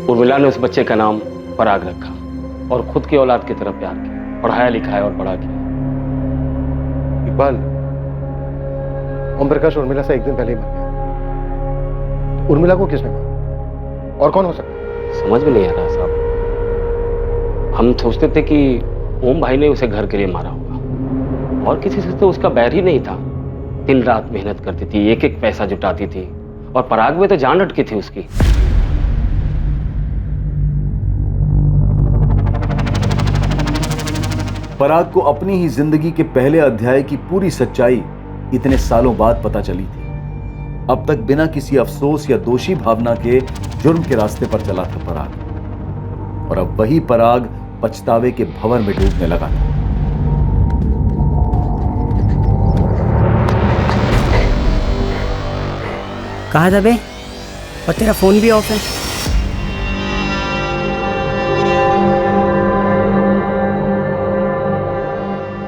उर्मिला ने उस बच्चे का नाम पराग रखा और खुद की औलाद की तरफ प्यार किया, पढ़ाया लिखाया और बड़ा किया। इकबाल, ओम प्रकाश उर्मिला से एक दिन पहले ही मर गया। उर्मिला को किसने मारा और कौन हो सकता है? समझ में नहीं आ रहा साहब। हम सोचते थे कि ओम भाई ने उसे घर के लिए मारा होगा, और किसी से तो उसका बैर ही नहीं था। दिन रात मेहनत करती थी, एक एक पैसा जुटाती थी, और पराग में तो जान अटकी थी उसकी। पराग को अपनी ही जिंदगी के पहले अध्याय की पूरी सच्चाई इतने सालों बाद पता चली थी। अब तक बिना किसी अफसोस या दोषी भावना के जुर्म के रास्ते पर चला था पराग, और अब वही पराग पछतावे के भंवर में डूबने लगा था। कहाँ था बे? और तेरा फोन भी ऑफ है।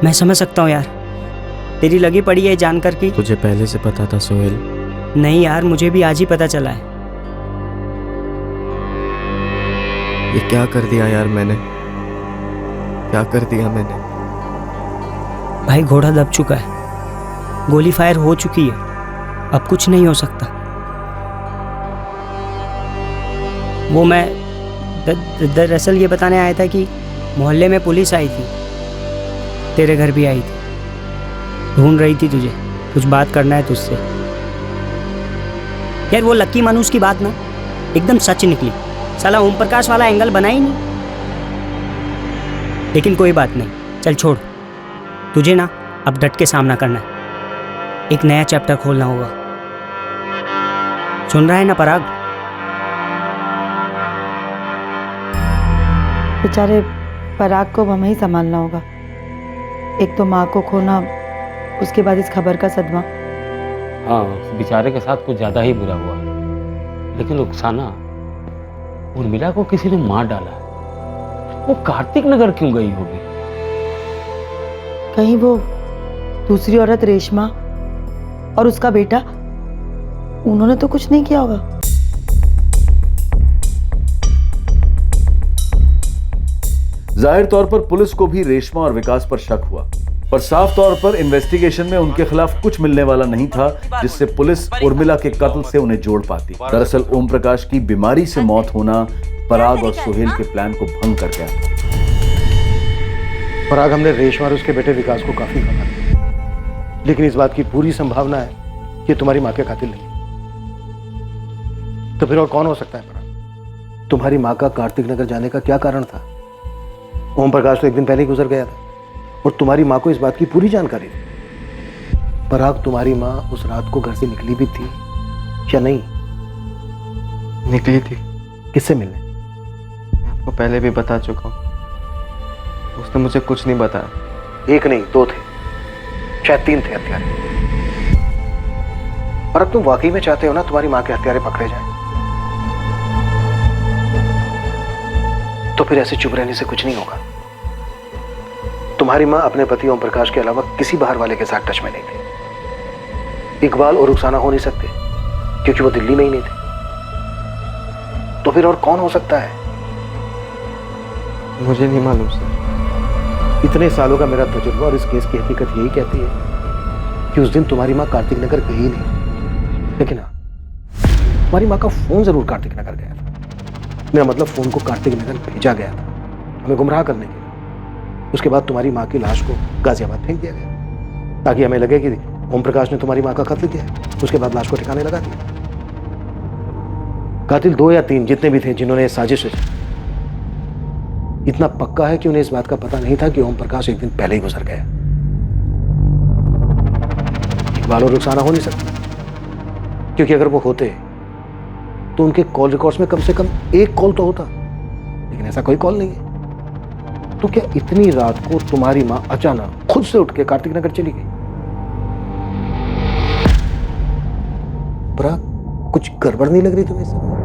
मैं समझ सकता हूँ यार, तेरी लगी पड़ी है जानकर कि तुझे पहले से पता था सोहेल? नहीं यार, मुझे भी आज ही पता चला है। ये क्या कर दिया यार मैंने, क्या कर दिया मैंने? भाई घोड़ा दब चुका है, गोली फायर हो चुकी है, अब कुछ नहीं हो सकता। वो मैं दरअसल ये बताने आया था कि मोहल्ले में पुलिस आई थी, तेरे घर भी आई थी, ढूंढ रही थी तुझे, कुछ बात करना है तुझसे। यार वो लक्की मानुस की बात ना एकदम सच निकली, साला ओम प्रकाश वाला एंगल बना ही नहीं। लेकिन कोई बात नहीं, चल छोड़, तुझे ना अब डट के सामना करना है, एक नया चैप्टर खोलना होगा। सुन रहा है ना पराग? बेचारे पराग को हमें ही संभालना होगा। एक तो माँ को खोना, उसके बाद इस खबर का सदमा। हाँ, बेचारे के साथ कुछ ज्यादा ही बुरा हुआ, लेकिन रुखसाना, उर्मिला को किसी ने मार डाला है। वो कार्तिक नगर क्यों गई होगी? कहीं वो दूसरी औरत रेशमा और उसका बेटा, उन्होंने तो कुछ नहीं किया होगा। जाहिर तौर पर पुलिस को भी रेशमा और विकास पर शक हुआ, पर साफ तौर पर इन्वेस्टिगेशन में उनके खिलाफ कुछ मिलने वाला नहीं था जिससे पुलिस उर्मिला के कत्ल से उन्हें जोड़ पाती। दरअसल ओम प्रकाश की बीमारी से मौत होना पराग और सोहेल के प्लान को भंग कर गया। पराग, हमने रेशमा और उसके बेटे विकास को काफी खबर दी, लेकिन इस बात की पूरी संभावना है कि तुम्हारी माँ के कातिल नहीं। तो फिर और कौन हो सकता है पराग? तुम्हारी माँ का कार्तिक नगर जाने का क्या कारण था? ओम प्रकाश तो एक दिन पहले ही गुजर गया था और तुम्हारी माँ को इस बात की पूरी जानकारी थी। पराग, तुम्हारी माँ उस रात को घर से निकली भी थी या नहीं? निकली थी, किससे मिलने? आपको पहले भी बता चुका हूँ, उसने मुझे कुछ नहीं बताया। एक नहीं, दो थे, शायद तीन थे हत्यारे। और अब तुम वाकई में चाहते हो ना तुम्हारी माँ के हत्यारे पकड़े जाएं? तो फिर ऐसे चुप रहने से कुछ नहीं होगा। तुम्हारी माँ अपने पति ओम प्रकाश के अलावा किसी बाहर वाले के साथ टच में नहीं थी। इकबाल और रुखसाना हो नहीं सकते क्योंकि वो दिल्ली में ही नहीं थे। तो फिर और कौन हो सकता है? मुझे नहीं मालूम सर। इतने सालों का मेरा तजुर्बा और इस केस की हकीकत यही कहती है कि उस दिन तुम्हारी माँ कार्तिक नगर गई नहीं, लेकिन हाँ, तुम्हारी माँ का फोन जरूर कार्तिक नगर गया था। मेरा मतलब फोन को कार्तिक नगर भेजा गया था हमें गुमराह करने के लिए। उसके बाद तुम्हारी माँ की लाश को गाजियाबाद फेंक दिया गया ताकि हमें लगे कि ओम प्रकाश ने तुम्हारी माँ का कत्ल किया है। उसके बाद लाश को ठिकाने लगा दिया। कातिल 2 या 3 जितने भी थे जिन्होंने साजिश रची, इतना पक्का है कि उन्हें इस बात का पता नहीं था कि ओम प्रकाश एक दिन पहले ही गुजर गया। इकबाल और रुखसाना हो नहीं सकते क्योंकि अगर वो होते तो उनके कॉल रिकॉर्ड्स में कम से कम एक कॉल तो होता, लेकिन ऐसा कोई कॉल नहीं है। तो क्या इतनी रात को तुम्हारी मां अचानक खुद से उठ के कार्तिक नगर चली गई? पराग, कुछ गड़बड़ नहीं लग रही तुम्हें सब?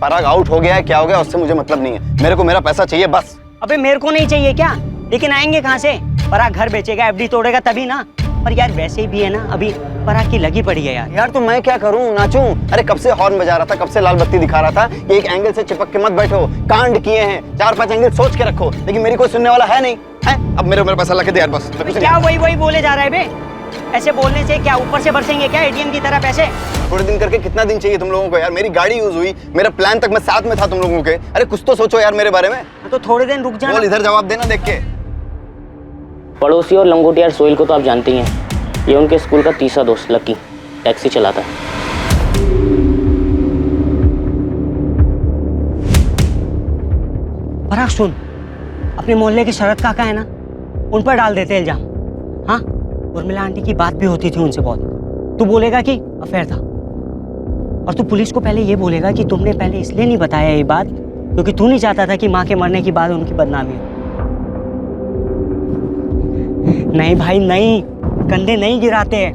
पराग आउट हो गया है, क्या हो गया उससे मुझे मतलब नहीं है। मेरे को मेरा पैसा चाहिए बस। अबे मेरे को नहीं चाहिए क्या? लेकिन आएंगे कहाँ से? पराग घर बेचेगा, एफडी तोड़ेगा तभी ना। पर यार वैसे भी है ना, अभी पराग की लगी पड़ी है यार। यार तो मैं क्या करूं, नाचूं? अरे कब से हॉर्न बजा रहा था, कब से लाल बत्ती दिखा रहा था कि एक एंगल से चिपक के मत बैठो, कांड किए हैं, 4-5 एंगल सोच के रखो, लेकिन मेरी कोई सुनने वाला है नहीं है। अब मेरा पैसा ला के दे यार बस। क्या वही बोले जा रहा है बे? ऐसे बोलने से क्या ऊपर से बरसेंगे क्या एटीएम की तरह पैसे? थोड़े दिन करके कितना दिन चाहिए तुम लोगों को यार? मेरी गाड़ी यूज हुई, मेरा प्लान तक मैं साथ में था तुम लोगों के। अरे कुछ तो सोचो यार मेरे बारे में। तो थोड़े दिन रुक जाना। बोल, इधर जवाब देना देख के। पड़ोसी और लंगोटियार सोहेल को तो आप जानते ही हैं। ये उनके स्कूल का तीसरा दोस्त लकी टैक्सी चलाता है। पराग सुन, अपने मोहल्ले के शरद काका है ना, उन पर डाल देते इल्जाम। हाँ, उर्मिला आंटी की बात भी होती थी उनसे बहुत। तू बोलेगा कि अफेयर था, और तू पुलिस को पहले ये बोलेगा कि तुमने पहले इसलिए नहीं बताया ये बात क्योंकि तू नहीं चाहता था कि माँ के मरने के बाद उनकी बदनामी हो। नहीं भाई नहीं, कंधे नहीं गिराते हैं।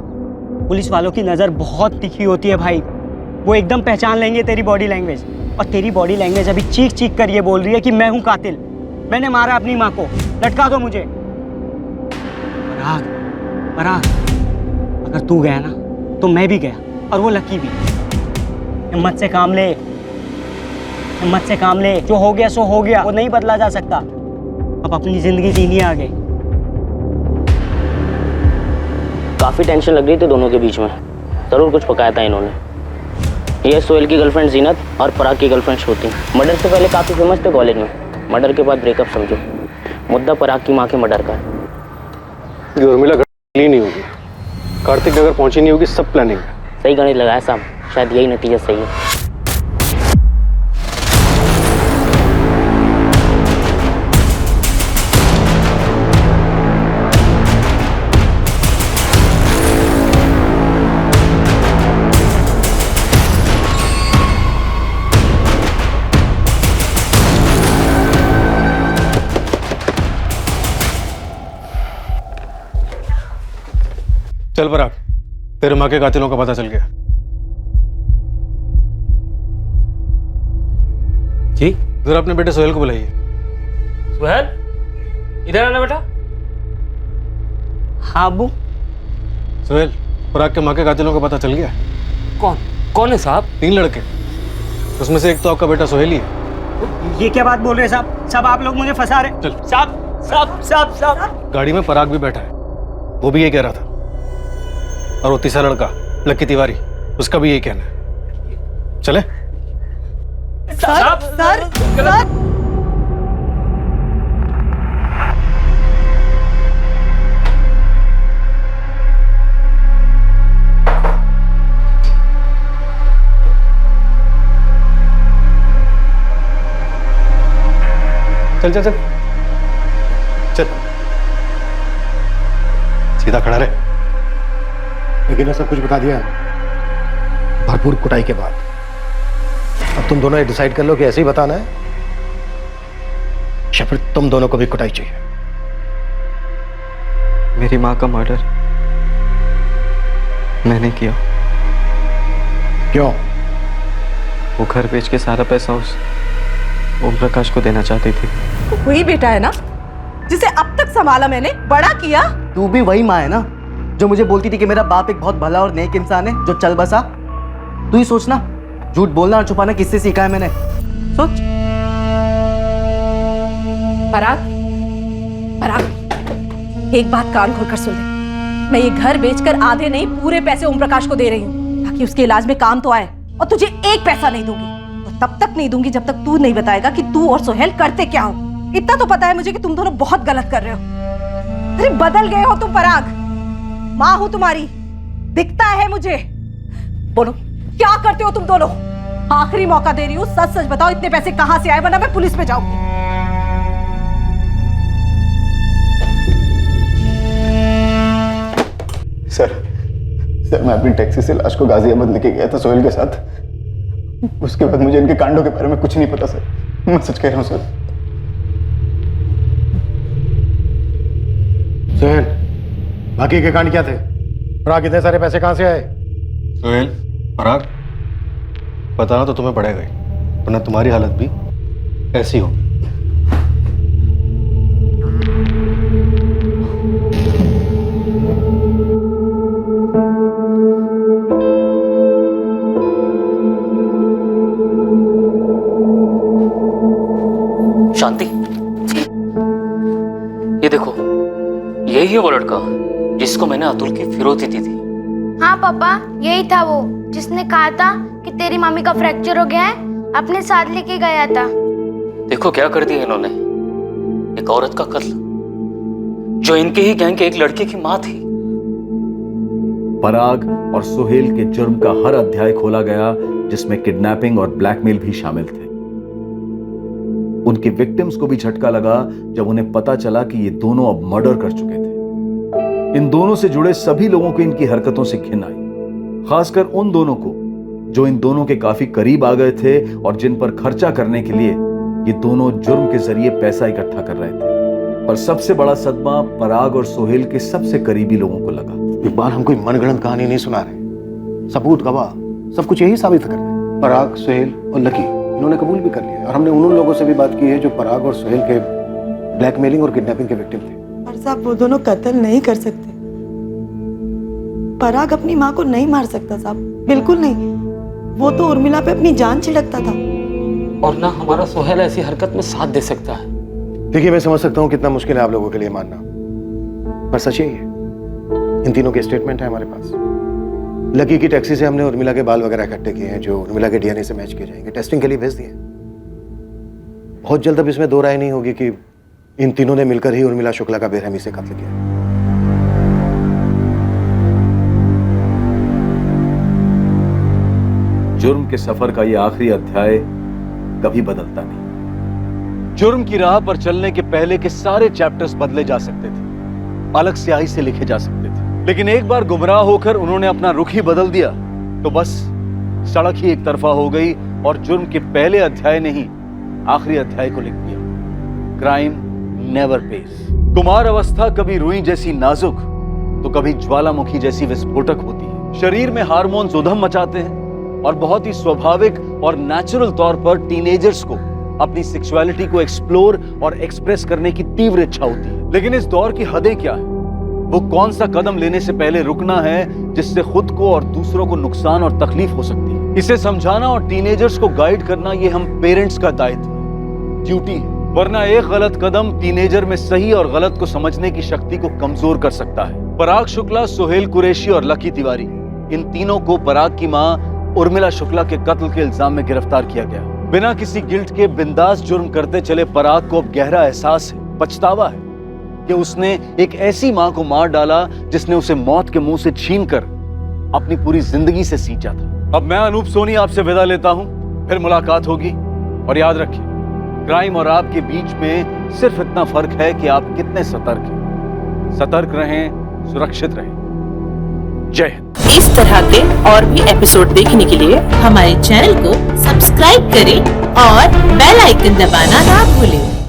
पुलिस वालों की नज़र बहुत तीखी होती है भाई, वो एकदम पहचान लेंगे तेरी बॉडी लैंग्वेज। और तेरी बॉडी लैंग्वेज अभी चीख चीख कर ये बोल रही है कि मैं हूँ कातिल, मैंने मारा अपनी माँ को, लटका दो मुझे। पराग, अगर तू गया ना तो मैं भी गया, और वो लकी भी। हिम्मत से काम ले, हिम्मत से काम ले। जो हो गया सो हो गया, वो नहीं बदला जा सकता। अब अपनी जिंदगी जीनी आगे। काफ़ी टेंशन लग रही थी दोनों के बीच में, ज़रूर कुछ पकाया था इन्होंने। ये सोहेल की गर्लफ्रेंड जीनत और पराग की गर्लफ्रेंड श्रुति मर्डर से पहले काफ़ी फेमस थे कॉलेज में। मर्डर के बाद ब्रेकअप समझो। मुद्दा पराग की माँ के मर्डर का है। ये उर्मिला गली नहीं होगी, कार्तिक नगर पहुंची नहीं होगी, सब प्लानिंग है। सही गणित लगाया साहब, शायद यही नतीजा सही है। चल पराग, तेरे माँ के कातिलों का पता चल गया। जी जरा अपने बेटे सोहेल को बुलाइए। सोहेल, इधर आना बेटा। हाँ अब्बू। सोहेल, पराग के माँ के कातिलों का पता चल गया। कौन है साहब? 3 लड़के, उसमें से एक तो आपका बेटा सोहेल ही है। ये क्या बात बोल रहे हैं साहब? सब आप लोग मुझे फंसा रहे। चल साहब। गाड़ी में पराग भी बैठा है, वो भी ये कह रहा था। और वो तीसरा लड़का लक्की तिवारी, उसका भी यही कहना है। चले? सर। चल चल चल चल, सीधा खड़ा रहे। लेकिन सब कुछ बता दिया भरपूर कुटाई के बाद। अब तुम दोनों ये डिसाइड कर लो कि ऐसे ही बताना है या फिर तुम दोनों को भी कुटाई चाहिए। मेरी माँ का मर्डर मैंने किया। क्यों? वो घर बेच के सारा पैसा उस ओम प्रकाश को देना चाहती थी। तो वही बेटा है ना जिसे अब तक संभाला मैंने, बड़ा किया। तू भी वही माँ है ना जो मुझे बोलती थी कि मेरा बाप एक बहुत भला और नेक इंसान है जो चल बसा। तू ही सोचना, झूठ बोलना और छुपाना किससे सीखा है मैंने? सोच। पराग, पराग, एक बात कान खोलकर सुन ले। मैं ये घर बेचकर आधे नहीं पूरे पैसे ओम प्रकाश को दे रही हूँ ताकि उसके इलाज में काम तो आए, और तुझे एक पैसा नहीं दूंगी। और तब तक नहीं दूंगी जब तक तू नहीं बताएगा कि तू और सोहेल करते क्या हो। इतना तो पता है मुझे कि तुम दोनों बहुत गलत कर रहे हो। अरे बदल गए हो तुम पराग। माँ हूं तुम्हारी, दिखता है मुझे। बोलो क्या करते हो तुम दोनों? आखिरी मौका दे रही हूँ, सच सच बताओ इतने पैसे कहां से आए, वरना मैं पुलिस में जाऊंगी। सर मैं अपनी टैक्सी से लाश को गाजियाबाद लेके गया था सोहेल के साथ। उसके बाद मुझे इनके कांडों के बारे में कुछ नहीं पता सर, मैं सच कह रहा हूँ सर। सोहेल, बाकी के कांड क्या थे? पराग इतने सारे पैसे कहां से आए? सोहेल, पराग, बताना तो तुम्हें पड़ेगा ही, वरना तुम्हारी हालत भी ऐसी हो। शांति, ये देखो, यही है वो लड़का जिसको मैंने अतुल की फिरौती दी थी। हाँ पापा, यही था वो जिसने कहा था कि तेरी मम्मी का फ्रैक्चर हो गया है, अपने साथ लेके गया था। देखो क्या कर दिया इन्होंने, एक औरत का कत्ल जो इनके ही गैंग के एक लड़के की माँ थी। पराग और सोहेल के जुर्म का हर अध्याय खोला गया जिसमें किडनैपिंग और ब्लैकमेल भी शामिल थे। उनके विक्टिम्स को भी झटका लगा जब उन्हें पता चला कि ये दोनों अब मर्डर कर चुके थे। इन दोनों से जुड़े सभी लोगों को इनकी हरकतों से घिन आई, खासकर उन दोनों को जो इन दोनों के काफी करीब आ गए थे और जिन पर खर्चा करने के लिए ये दोनों जुर्म के जरिए पैसा इकट्ठा कर रहे थे। पर सबसे बड़ा सदमा पराग और सोहेल के सबसे करीबी लोगों को लगा। इकबाल, हम कोई मनगढ़ंत कहानी नहीं सुना रहे, सबूत गवाह सब कुछ यही साबित कर रहे हैं। पराग, सोहेल और लकी इन्होंने कबूल भी कर लिया, और हमने उन लोगों से भी बात की है जो पराग और सोहेल के ब्लैकमेलिंग और किडनैपिंग के विक्टिम थे। पर साहब वो दोनों कत्ल नहीं कर सकते। पराग अपनी माँ को नहीं मार सकता साहब, बिल्कुल नहीं। वो तो उर्मिला पे अपनी जान छिड़कता था। और ना हमारा सोहेल ऐसी हरकत में साथ दे सकता है। देखिए, मैं समझ सकता हूँ कितना मुश्किल है आप लोगों के लिए मानना, पर सच यही है। इन तीनों के स्टेटमेंट है हमारे पास। लकी की टैक्सी से हमने उर्मिला के बाल वगैरह इकट्ठे किए हैं जो उर्मिला के डीएनए से मैच किए जाएंगे, टेस्टिंग के लिए भेज दिए। बहुत जल्द अब इसमें दो राय नहीं होगी कि इन तीनों ने मिलकर ही उर्मिला शुक्ला का बेरहमी से कत्ल किया। जुर्म के सफर का यह आखिरी अध्याय कभी बदलता नहीं। जुर्म की राह पर चलने के पहले के सारे चैप्टर्स बदले जा सकते थे, अलग स्याही से लिखे जा सकते थे, लेकिन एक बार गुमराह होकर उन्होंने अपना रुख ही बदल दिया तो बस सड़क ही एक तरफा हो गई और जुर्म के पहले अध्याय ने ही आखिरी अध्याय को लिख दिया। Crime never pace. कुमार अवस्था कभी रुई जैसी नाजुक तो कभी ज्वालामुखी जैसी विस्फोटक होती है। शरीर में हार्मोन्स उधम मचाते हैं और बहुत ही स्वाभाविक और नेचुरल तौर पर टीनेजर्स को अपनी सेक्सुअलिटी को एक्सप्लोर और एक्सप्रेस करने की तीव्र इच्छा होती है। लेकिन इस दौर की हदें क्या है? वो कौन सा कदम लेने से पहले रुकना है जिससे खुद को और दूसरों को नुकसान और तकलीफ हो सकती है? इसे समझाना और टीनेजर्स को गाइड करना ये हम पेरेंट्स का दायित्व, ड्यूटी है। वरना एक गलत कदम टीनेजर में सही और गलत को समझने की शक्ति को कमजोर कर सकता है। पराग शुक्ला, सोहेल कुरैशी और लकी तिवारी, इन तीनों को पराग की मां उर्मिला शुक्ला के कत्ल के इल्जाम में गिरफ्तार किया गया। बिना किसी गिल्ट के बिंदास जुर्म करते चले पराग को अब गहरा एहसास है, पछतावा है कि उसने एक ऐसी मां को मार डाला जिसने उसे मौत के मुंह से छीनकर अपनी पूरी जिंदगी से सींचा था। अब मैं अनूप सोनी आपसे विदा लेता हूं, फिर मुलाकात होगी और याद रखिए क्राइम और आपके बीच में सिर्फ इतना फर्क है कि आप कितने सतर्क हैं। सतर्क रहें, सुरक्षित रहें। जय हिंद। इस तरह के और भी एपिसोड देखने के लिए हमारे चैनल को सब्सक्राइब करें और बेल आइकन दबाना ना भूलें।